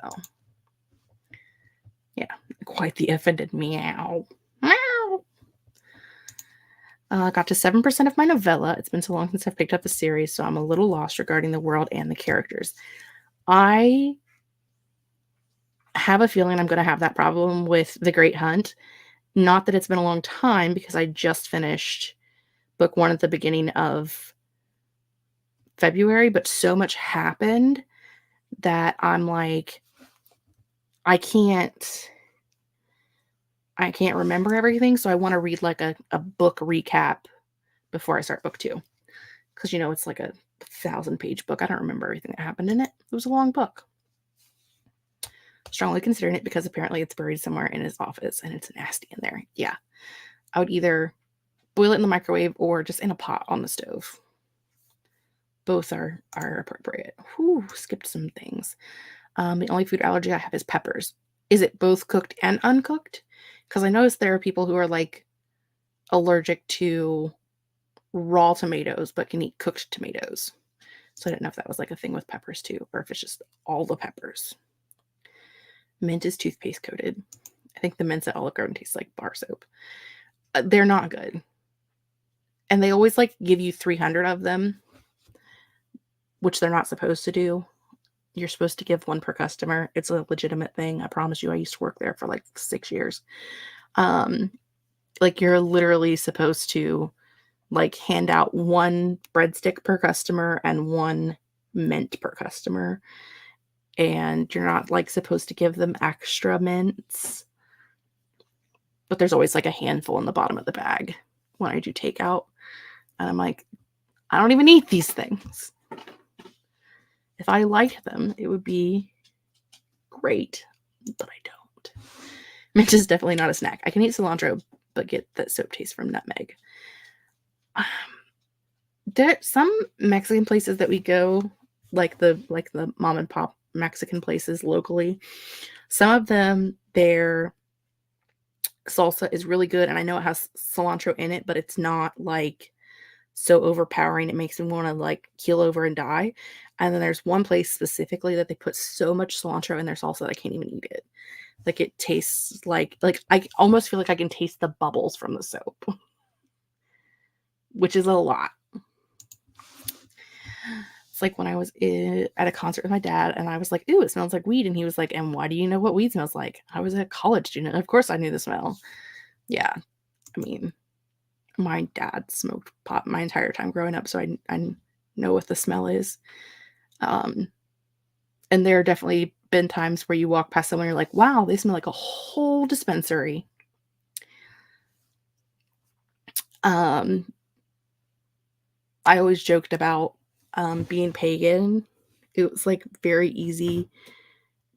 yeah, quite the offended meow. Meow. Got to 7% of my novella. It's been so long since I've picked up the series, so I'm a little lost regarding the world and the characters. I have a feeling I'm going to have that problem with The Great Hunt. Not that it's been a long time, because I just finished book 1 at the beginning of February, but so much happened that I'm like, I can't remember everything, so I want to read like a book recap before I start book 2. Because, you know, it's like a 1,000-page book. I don't remember everything that happened in it. It was a long book. Strongly considering it because apparently it's buried somewhere in his office and it's nasty in there. Yeah. I would either boil it in the microwave or just in a pot on the stove. Both are appropriate. Whew, skipped some things. The only food allergy I have is peppers. Is it both cooked and uncooked? Because I noticed there are people who are like allergic to raw tomatoes but can eat cooked tomatoes. So I didn't know if that was like a thing with peppers too, or if it's just all the peppers. Mint is toothpaste coated. I think the mints at Olive Garden taste like bar soap. They're not good. And they always like give you 300 of them, which they're not supposed to do. You're supposed to give one per customer. It's a legitimate thing. I promise you, I used to work there for like 6 years. Like you're literally supposed to like hand out 1 breadstick per customer and 1 mint per customer. And you're not like supposed to give them extra mints. But there's always like a handful in the bottom of the bag when I do takeout. And I'm like, I don't even eat these things. If I liked them, it would be great, but I don't. Mint is definitely not a snack. I can eat cilantro, but get that soap taste from nutmeg. There are some Mexican places that we go, like the mom and pop Mexican places locally. Some of them, their salsa is really good, and I know it has cilantro in it, but it's not like so overpowering it makes me want to like keel over and die. And then there's one place specifically that they put so much cilantro in their salsa that I can't even eat it. Like it tastes like I almost feel like I can taste the bubbles from the soap, which is a lot. It's like when I was at a concert with my dad and I was like, "Ooh, it smells like weed." And he was like, "And why do you know what weed smells like?" I was a college student. Of course I knew the smell. Yeah. I mean, my dad smoked pot my entire time growing up, so I know what the smell is. And there have definitely been times where you walk past someone and you're like, wow, they smell like a whole dispensary. I always joked about being pagan. It was like very easy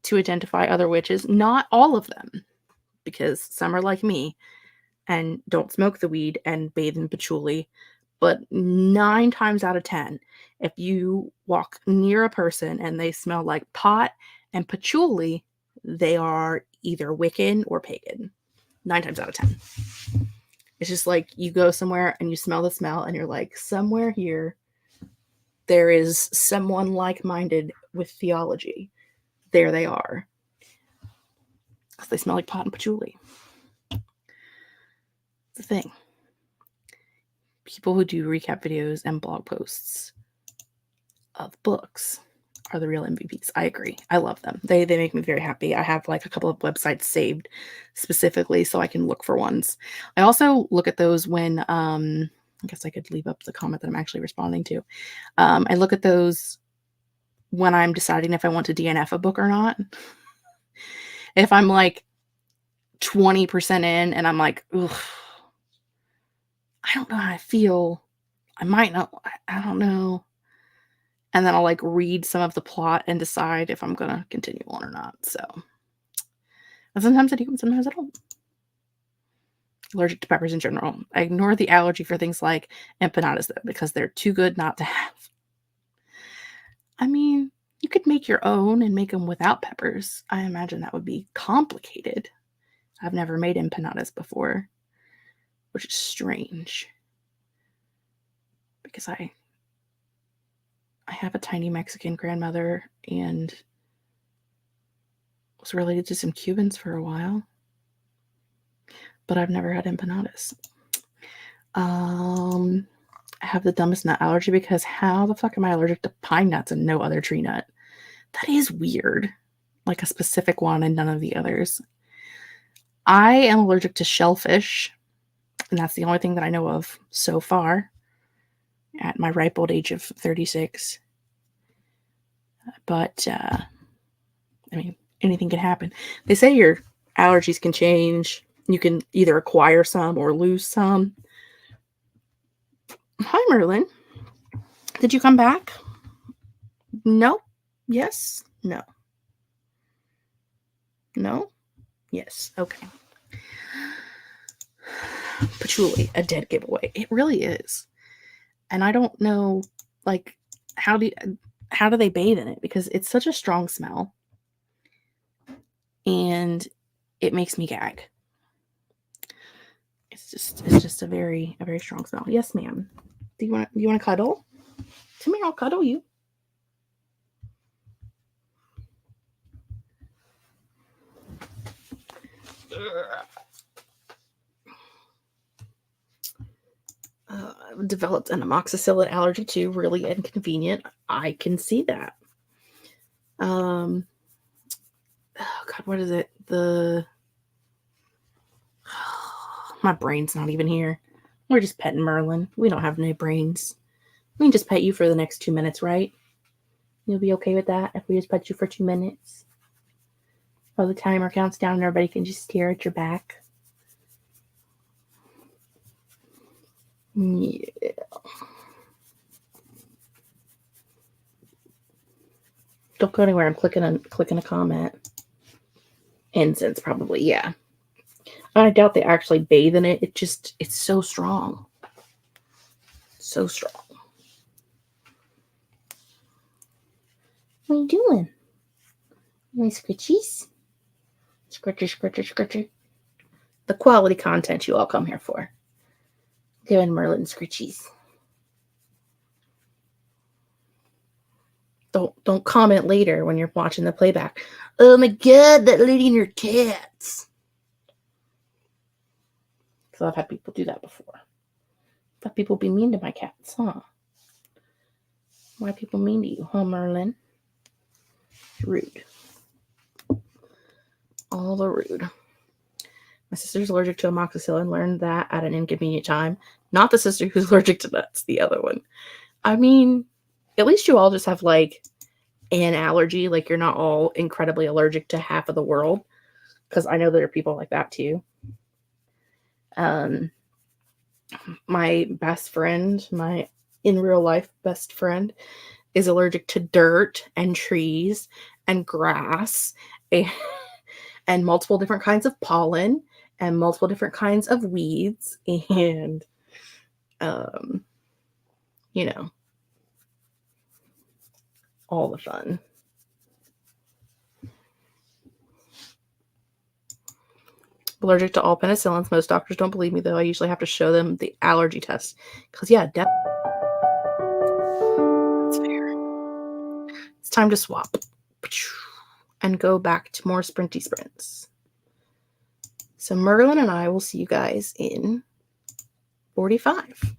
to identify other witches. Not all of them, because some are like me and don't smoke the weed and bathe in patchouli. But 9 times out of 10, if you walk near a person and they smell like pot and patchouli, they are either Wiccan or pagan. 9 times out of 10. It's just like you go somewhere and you smell the smell and you're like, somewhere here, there is someone like-minded with theology. There they are. Because they smell like pot and patchouli. It's the thing. People who do recap videos and blog posts of books are the real MVPs. I agree. I love them. They make me very happy. I have like a couple of websites saved specifically so I can look for ones. I also look at those when I guess I could leave up the comment that I'm actually responding to. I look at those when I'm deciding if I want to DNF a book or not. If I'm like 20% in and I'm like, ugh, I don't know how I feel. I might not. I don't know. And then I'll like read some of the plot and decide if I'm going to continue on or not. So, and sometimes I do and sometimes I don't. Allergic to peppers in general. I ignore the allergy for things like empanadas though, because they're too good not to have. I mean, you could make your own and make them without peppers. I imagine that would be complicated. I've never made empanadas before, which is strange because I have a tiny Mexican grandmother and was related to some Cubans for a while, but I've never had empanadas. I have the dumbest nut allergy because how the fuck am I allergic to pine nuts and no other tree nut? That is weird. Like a specific one and none of the others. I am allergic to shellfish, and that's the only thing that I know of so far at my ripe old age of 36. But, I mean, anything can happen. They say your allergies can change. You can either acquire some or lose some. Hi, Merlin. Did you come back? No? Yes? No? No? Yes. Okay. Patchouli, a dead giveaway. It really is. And I don't know, like, how do they bathe in it? Because it's such a strong smell. And it makes me gag. It's just a very strong smell. Yes, ma'am. Do you want to cuddle? Come here, I'll cuddle you. I've developed an amoxicillin allergy too. Really inconvenient. I can see that. Oh God, what is it? My brain's not even here. We're just petting Merlin. We don't have no brains. We can just pet you for the next 2 minutes, right? You'll be okay with that if we just pet you for 2 minutes? While the timer counts down and everybody can just stare at your back. Yeah. Don't go anywhere. I'm clicking a comment. Incense, probably, yeah. I doubt they actually bathe in it. It's so strong. So strong. What are you doing? My scritchies? Scritcher. The quality content you all come here for. Giving Merlin scritchies. Don't comment later when you're watching the playback. Oh my God, that lady and her cats. Because I've had people do that before. I've had people be mean to my cats, huh? Why people mean to you, huh, Merlin? Rude. All the rude. My sister's allergic to amoxicillin. Learned that at an inconvenient time. Not the sister who's allergic to nuts, the other one. I mean, at least you all just have like an allergy. Like you're not all incredibly allergic to half of the world. Because I know there are people like that too. My best friend, my in real life best friend, is allergic to dirt and trees and grass and multiple different kinds of pollen and multiple different kinds of weeds and you know, all the fun. allergic to all penicillins. Most doctors don't believe me, though. I usually have to show them the allergy test. Because, yeah, that's fair. It's time to swap. And go back to more sprinty sprints. So Merlin and I will see you guys in 45.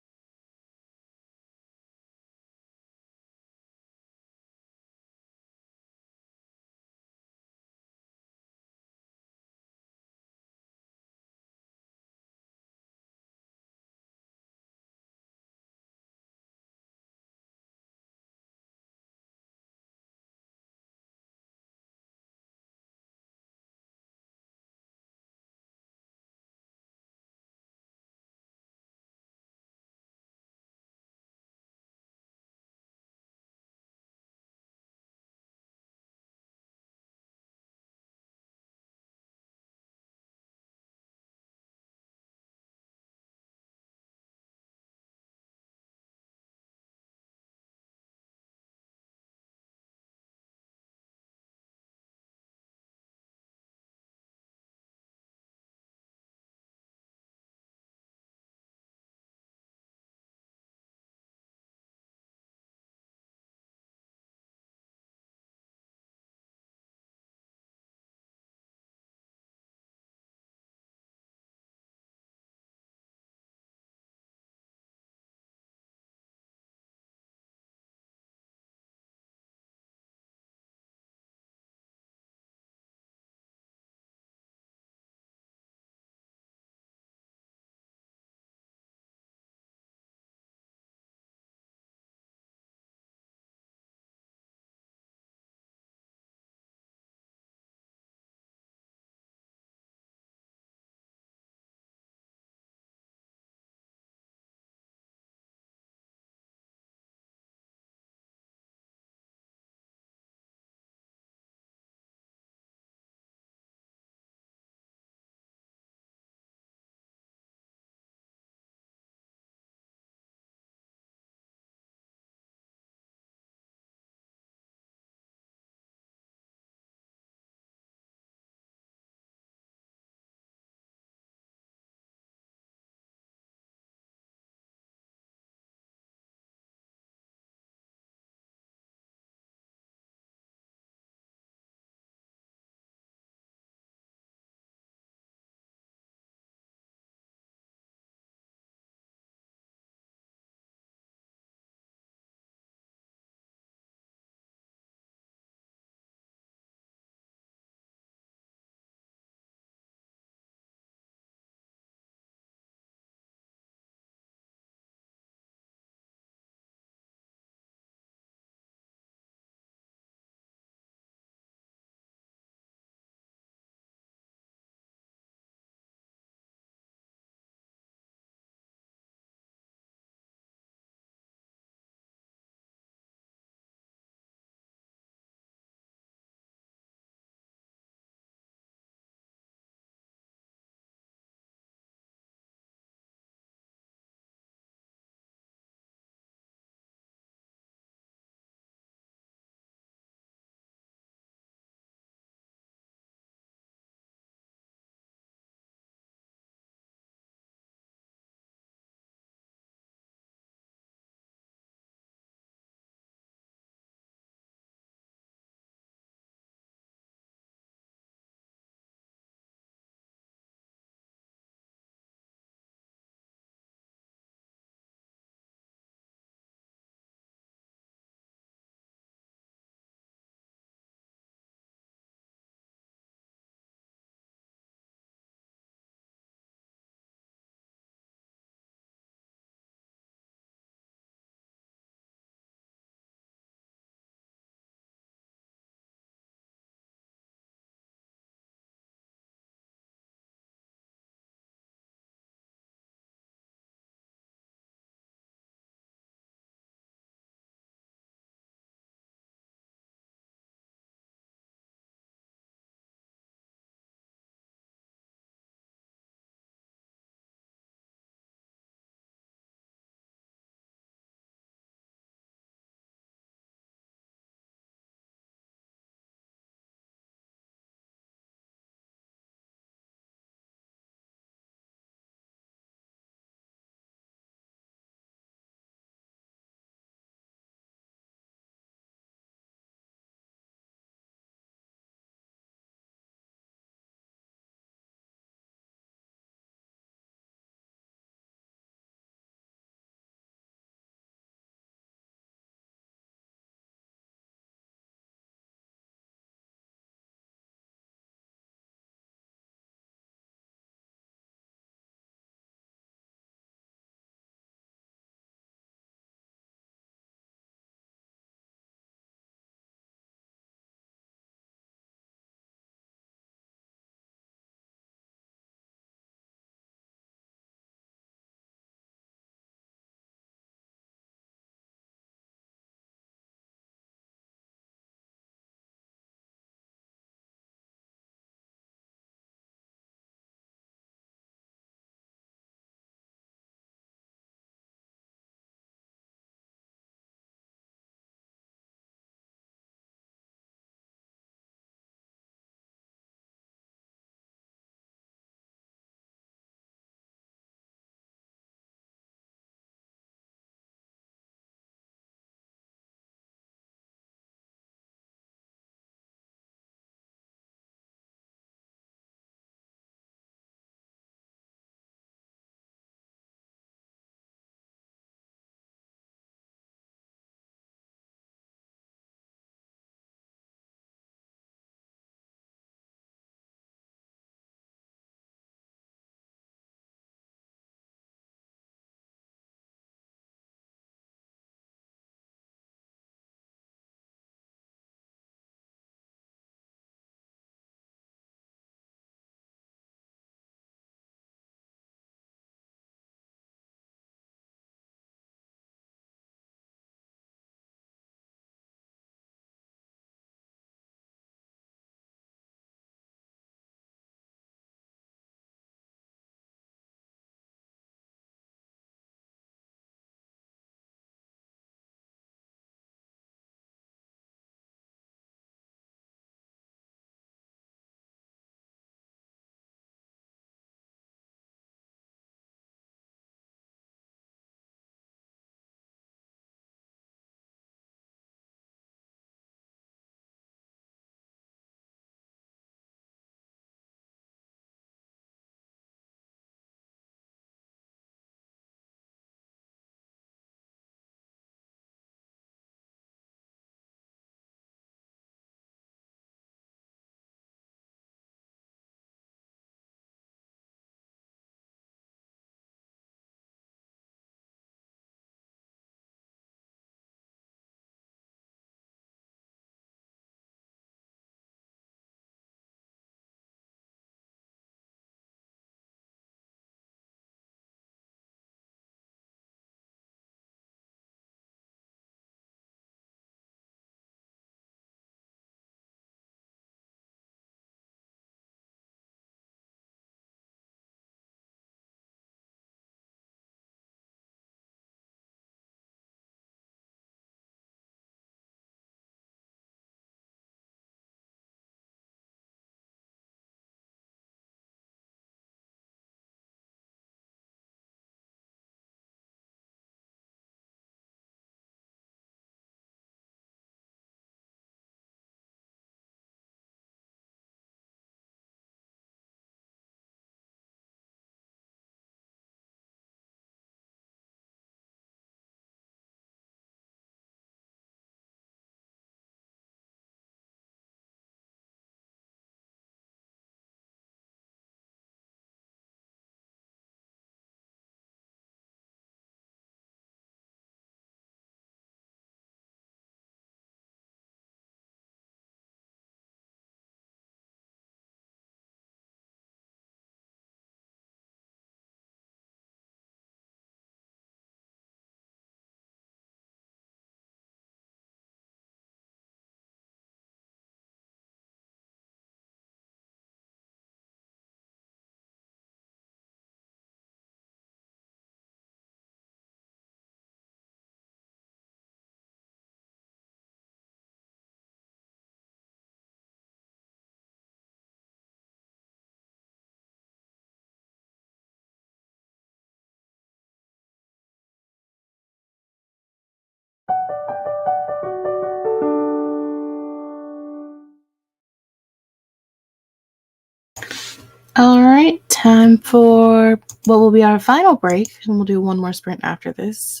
All right, time for what will be our final break, and we'll do one more sprint after this,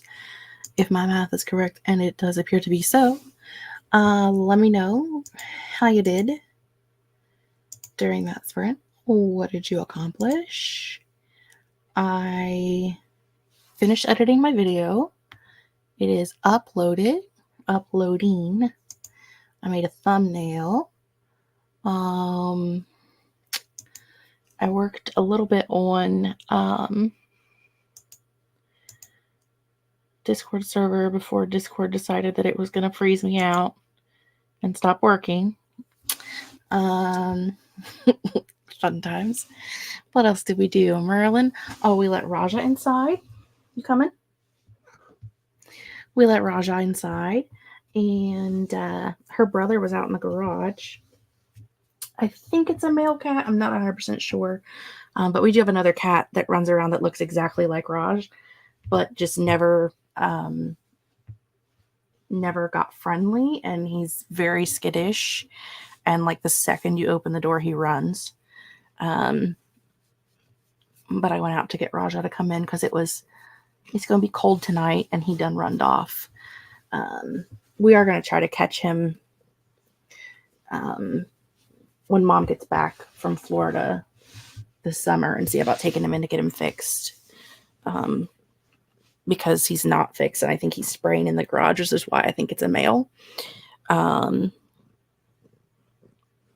if my math is correct, and it does appear to be so. Let me know how you did during that sprint. What did you accomplish? I finished editing my video. It is uploading. I made a thumbnail. I worked a little bit on Discord server before Discord decided that it was going to freeze me out and stop working. Fun times. What else did we do? Merlin. Oh, we let Raja inside. You coming? We let Raja inside, and her brother was out in the garage. I think it's a male cat. I'm not 100% sure. But we do have another cat that runs around that looks exactly like Raj, but just never got friendly, and he's very skittish. And like the second you open the door, he runs. But I went out to get Raja to come in because it's going to be cold tonight, and he done runned off. We are going to try to catch him when Mom gets back from Florida this summer and see about taking him in to get him fixed. Because he's not fixed, and I think he's spraying in the garage, which is why I think it's a male.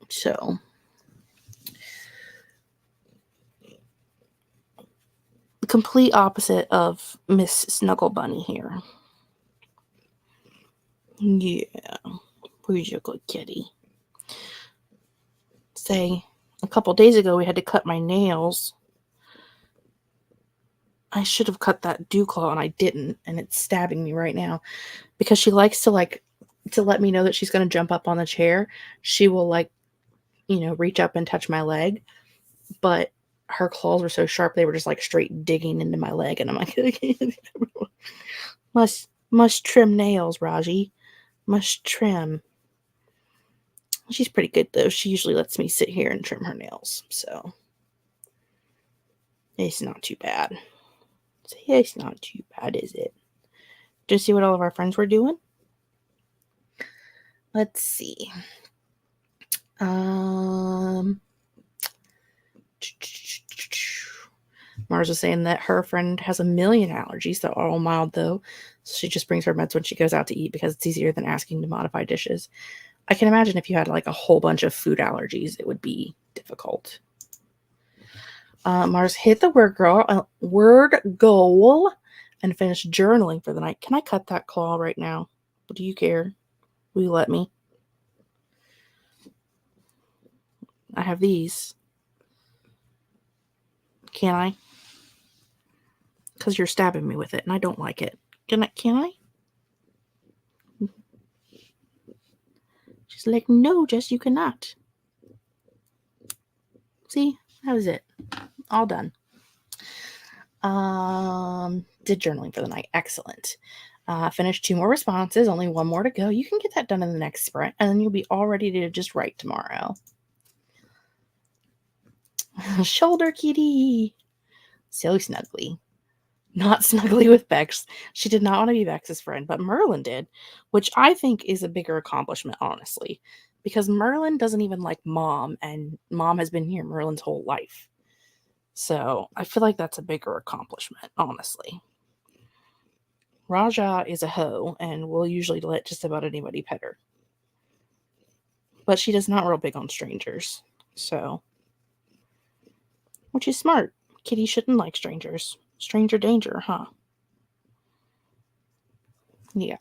So complete opposite of Miss Snuggle Bunny here. Yeah, where's your good kitty? Say, a couple days ago we had to cut my nails. I should have cut that dew claw, and I didn't, and it's stabbing me right now because she likes to let me know that she's going to jump up on the chair. She will reach up and touch my leg, but her claws were so sharp they were just like straight digging into my leg, and I'm like, must trim nails, Raji, must trim. She's pretty good though. She usually lets me sit here and trim her nails, so it's not too bad. It's not too bad, is it? Do you see what all of our friends were doing? Let's see. Mars was saying that her friend has a million allergies that are all mild though. So she just brings her meds when she goes out to eat because it's easier than asking to modify dishes. I can imagine if you had like a whole bunch of food allergies, it would be difficult. Mars hit the word goal and finished journaling for the night. Can I cut that claw right now? Do you care? Will you let me? I have these. Can I? Because you're stabbing me with it, and I don't like it. Can I? She's like, no, Jess, you cannot. See? That was it. All done. Did journaling for the night. Excellent. Finished 2 more responses. Only 1 more to go. You can get that done in the next sprint, and then you'll be all ready to just write tomorrow. Shoulder kitty. So snuggly. Not snuggly with Bex. She did not want to be Bex's friend, but Merlin did, which I think is a bigger accomplishment, honestly, because Merlin doesn't even like Mom, and Mom has been here Merlin's whole life. So I feel like that's a bigger accomplishment, honestly. Raja is a hoe and will usually let just about anybody pet her. But she does not real big on strangers. So, which is smart. Kitty shouldn't like strangers. Stranger danger, huh? Yeah.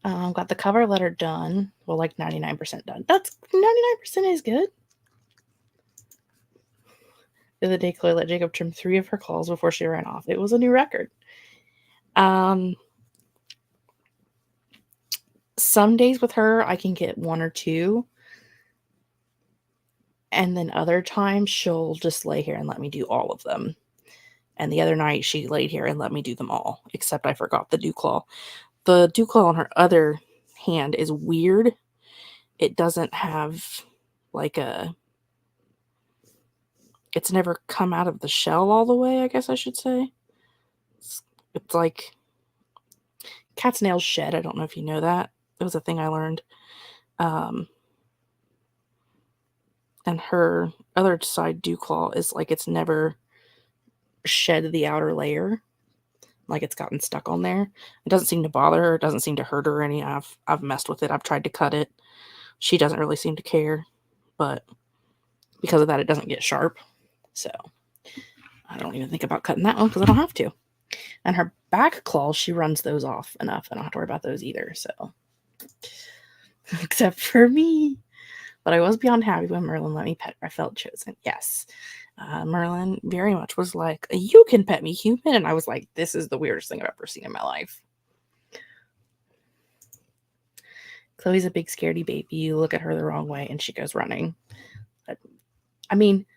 Got the cover letter done. Well, like 99% done. That's 99% is good. The other day, Chloe let Jacob trim 3 of her claws before she ran off. It was a new record. Some days with her, I can get 1 or 2. And then other times, she'll just lay here and let me do all of them. And the other night, she laid here and let me do them all, except I forgot the dew claw. The dew claw on her other hand is weird. It doesn't have like a it's never come out of the shell all the way, I guess I should say. It's like cat's nails shed. I don't know if you know that. It was a thing I learned. And her other side dew claw is like it's never shed the outer layer. Like it's gotten stuck on there. It doesn't seem to bother her. It doesn't seem to hurt her any. I've messed with it. I've tried to cut it. She doesn't really seem to care. But because of that, it doesn't get sharp. So I don't even think about cutting that one because I don't have to. And her back claws, she runs those off enough. I don't have to worry about those either. So except for me. But I was beyond happy when Merlin let me pet her. I felt chosen. Yes. Merlin very much was like, you can pet me, human. And I was like, this is the weirdest thing I've ever seen in my life. Chloe's a big scaredy baby. You look at her the wrong way and she goes running. I mean,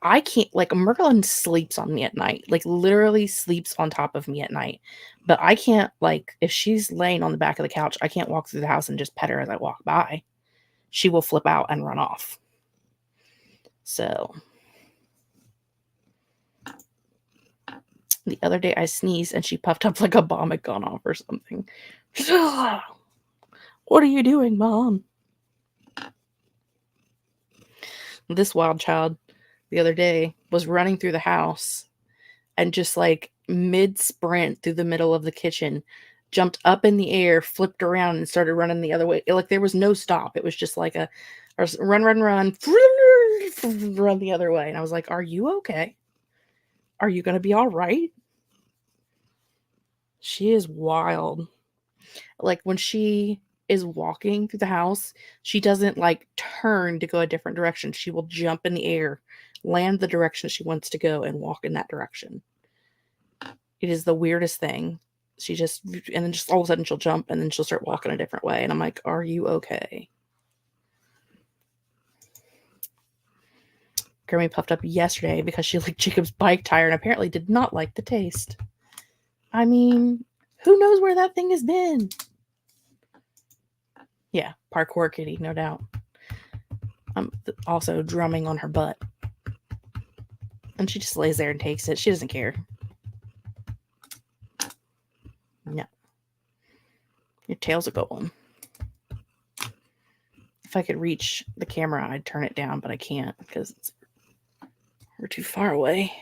I can't, like, Merlin sleeps on me at night. Like, literally sleeps on top of me at night. But I can't, like, if she's laying on the back of the couch, I can't walk through the house and just pet her as I walk by. She will flip out and run off. So the other day I sneezed and she puffed up like a bomb had gone off or something. What are you doing, Mom? This wild child the other day was running through the house and just like mid-sprint through the middle of the kitchen, jumped up in the air, flipped around, and started running the other way. Like there was no stop. It was just like a run, run the other way. And I was like, are you okay? Are you going to be all right? She is wild. Like when she is walking through the house, she doesn't like turn to go a different direction. She will jump in the air, land the direction she wants to go, and walk in that direction. It is the weirdest thing. She just, and then just all of a sudden she'll jump and then she'll start walking a different way. And I'm like, are you okay? Grammy puffed up yesterday because she licked Jacob's bike tire and apparently did not like the taste. I mean, who knows where that thing has been? Yeah, parkour kitty, no doubt. I'm also drumming on her butt. And she just lays there and takes it. She doesn't care. No. Your tail's a good one. If I could reach the camera, I'd turn it down, but I can't because we're too far away.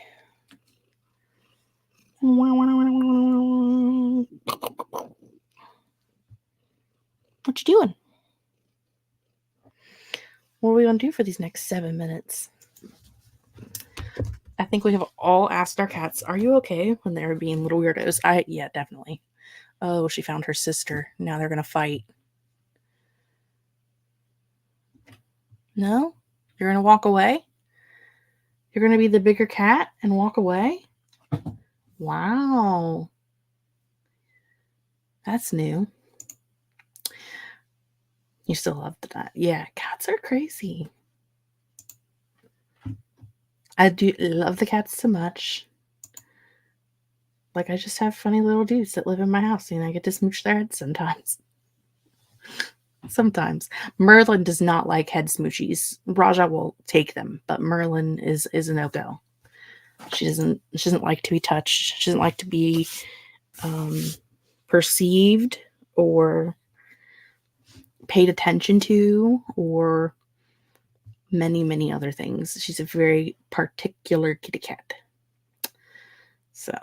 What you doing? What are we going to do for these next 7 minutes? I think we have all asked our cats, are you okay? When they were being little weirdos. Yeah, definitely. Oh, she found her sister. Now they're going to fight. No? You're going to walk away? You're going to be the bigger cat and walk away? Wow. That's new. You still love that. Yeah, cats are crazy. I do love the cats so much. Like, I just have funny little dudes that live in my house, and I get to smooch their heads sometimes. Sometimes. Merlin does not like head smoochies. Raja will take them, but Merlin is a no-go. She doesn't like to be touched. She doesn't like to be perceived or paid attention to or many, many other things. She's a very particular kitty cat. So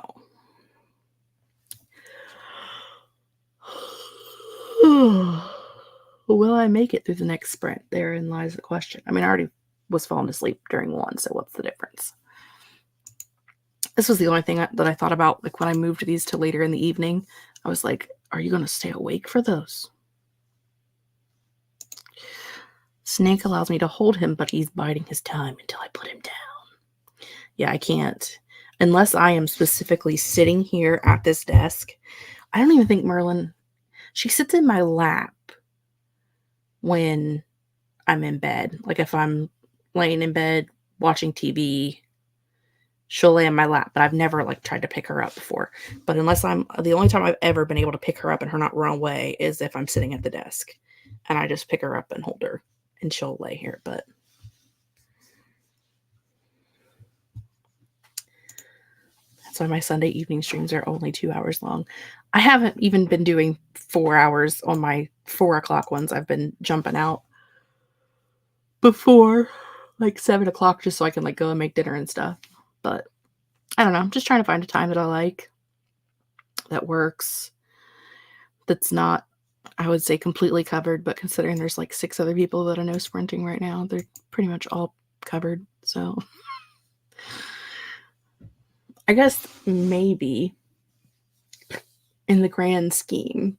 will I make it through the next sprint? Therein lies the question. I mean, I already was falling asleep during one, so what's the difference? This was the only thing that I thought about, like when I moved these to later in the evening. I was like, are you going to stay awake for those? Snake allows me to hold him, but he's biding his time until I put him down. Yeah, I can't. Unless I am specifically sitting here at this desk. I don't even think Merlin... She sits in my lap when I'm in bed. Like if I'm laying in bed watching TV, she'll lay in my lap, but I've never like tried to pick her up before. But the only time I've ever been able to pick her up and her not run away is if I'm sitting at the desk and I just pick her up and hold her and she'll lay here. But That's why my Sunday evening streams are only 2 hours long. I haven't even been doing 4 hours on my 4 o'clock ones. I've been jumping out before, like, 7 o'clock just so I can, like, go and make dinner and stuff. But I don't know. I'm just trying to find a time that I like, that works, that's not, I would say, completely covered, but considering there's, like, 6 other people that I know sprinting right now, they're pretty much all covered, so I guess maybe in the grand scheme,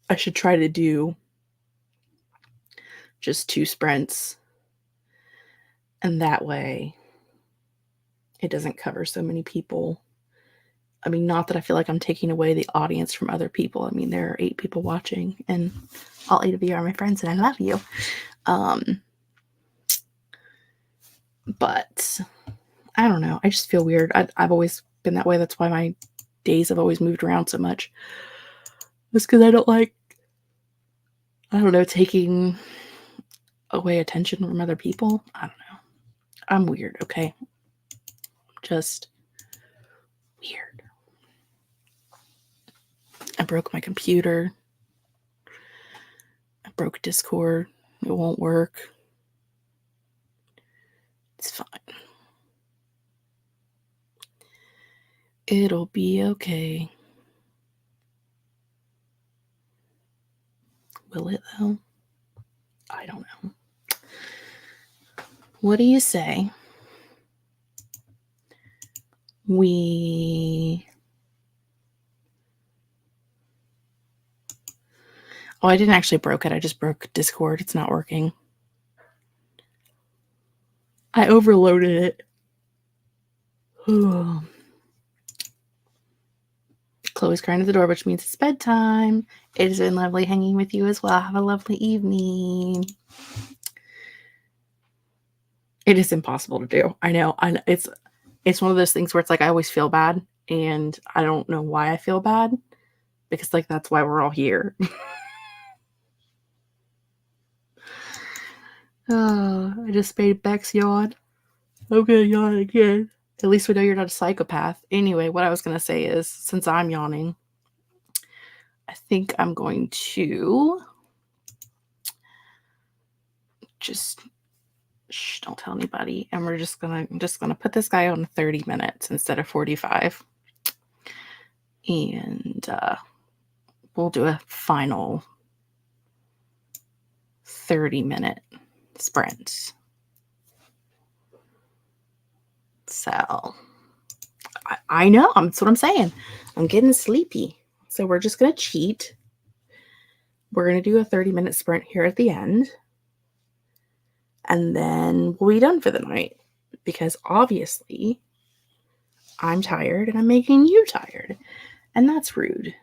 I should try to do just 2 sprints, and that way it doesn't cover so many people. I mean, not that I feel like I'm taking away the audience from other people. I mean, there are 8 people watching, and all 8 of you are my friends, and I love you. But I don't know. I just feel weird. I've always been that way. That's why my days have always moved around so much. Just because I don't like, I don't know, taking away attention from other people. I don't know. I'm weird, okay? Just weird. I broke my computer. I broke Discord. It won't work. It's fine. It'll be okay. Will it, though? I don't know. What do you say we... Oh, I didn't actually broke it. I just broke Discord. It's not working. I overloaded it. Chloe's crying at the door, which means it's bedtime. It has been lovely hanging with you as well. Have a lovely evening. It is impossible to do. I know. It's one of those things where it's like I always feel bad, and I don't know why I feel bad, because like that's why we're all here. I just made Bex yawn. I'm gonna yawn again. At least we know you're not a psychopath. Anyway, what I was gonna say is, since I'm yawning, I think I'm going to just don't tell anybody, and I'm just gonna put this guy on 30 minutes instead of 45, and we'll do a final 30-minute sprint. So I know, that's what I'm saying. I'm getting sleepy. So we're just going to cheat. We're going to do a 30-minute sprint here at the end. And then we'll be done for the night. Because obviously, I'm tired and I'm making you tired. And that's rude.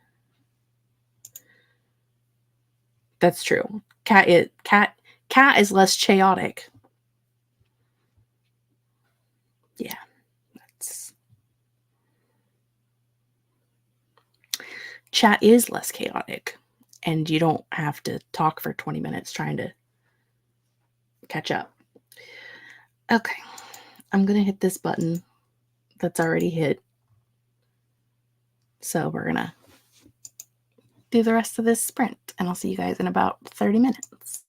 That's true. Cat is less chaotic. Yeah. Chat is less chaotic, and you don't have to talk for 20 minutes trying to catch up. Okay, I'm going to hit this button that's already hit. So we're going to do the rest of this sprint, and I'll see you guys in about 30 minutes.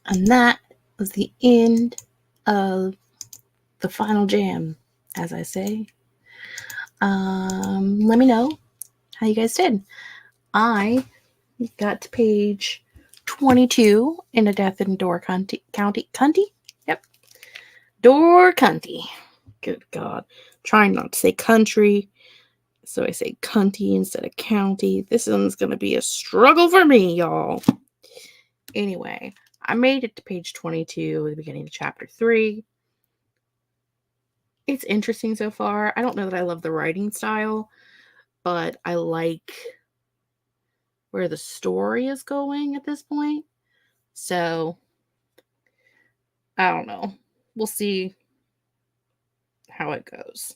And that was the end of the final jam, as I say. Let me know how you guys did. I got to page 22 in A Death in Door County. Yep. Door County. Good God. Trying not to say country, so I say cunty instead of county. This one's going to be a struggle for me, y'all. Anyway, I made it to page 22 at the beginning of chapter 3. It's interesting so far. I don't know that I love the writing style, but I like where the story is going at this point. So, I don't know. We'll see how it goes.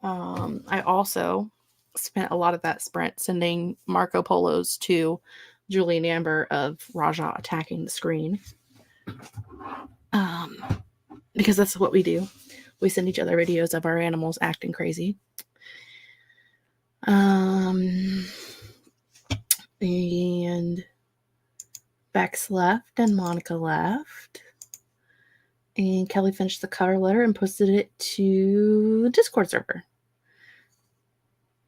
I also spent a lot of that sprint sending Marco Polos to Julie and Amber of Raja attacking the screen. Because that's what we do. We send each other videos of our animals acting crazy. And Bex left and Monica left. And Kelly finished the cover letter and posted it to the Discord server.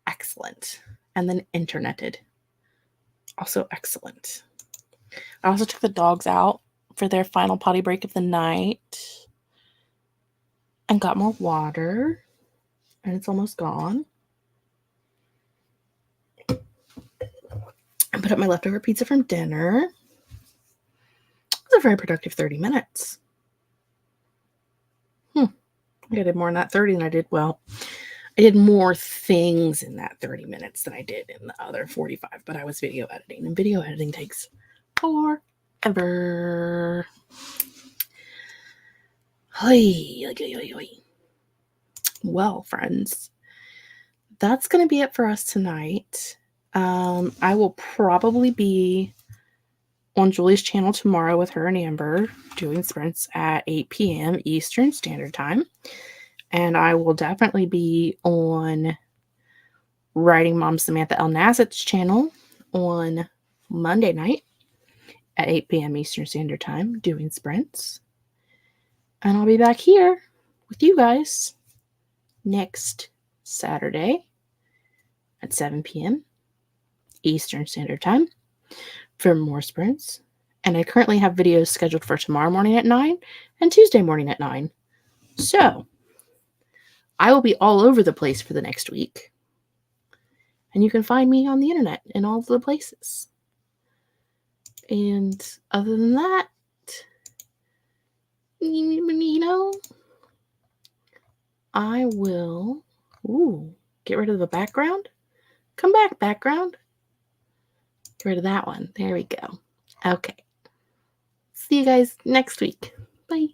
Excellent. And then interneted. Also excellent. I also took the dogs out for their final potty break of the night. And got more water. And it's almost gone. I put up my leftover pizza from dinner. It was a very productive 30 minutes. I did more in that 30 than I did. Well, I did more things in that 30 minutes than I did in the other 45, but I was video editing, and video editing takes forever. Well, friends, that's going to be it for us tonight. I will probably be on Julie's channel tomorrow with her and Amber doing sprints at 8 p.m. Eastern Standard Time. And I will definitely be on Writing Mom Samantha L. Nassett's channel on Monday night at 8 p.m. Eastern Standard Time doing sprints. And I'll be back here with you guys next Saturday at 7 p.m. Eastern Standard Time for more sprints. And I currently have videos scheduled for tomorrow morning at 9 and Tuesday morning at 9. So I will be all over the place for the next week. And you can find me on the internet in all of the places. And other than that, you know, I will get rid of the background. Come back, background. Get rid of that one. There we go. Okay. See you guys next week. Bye.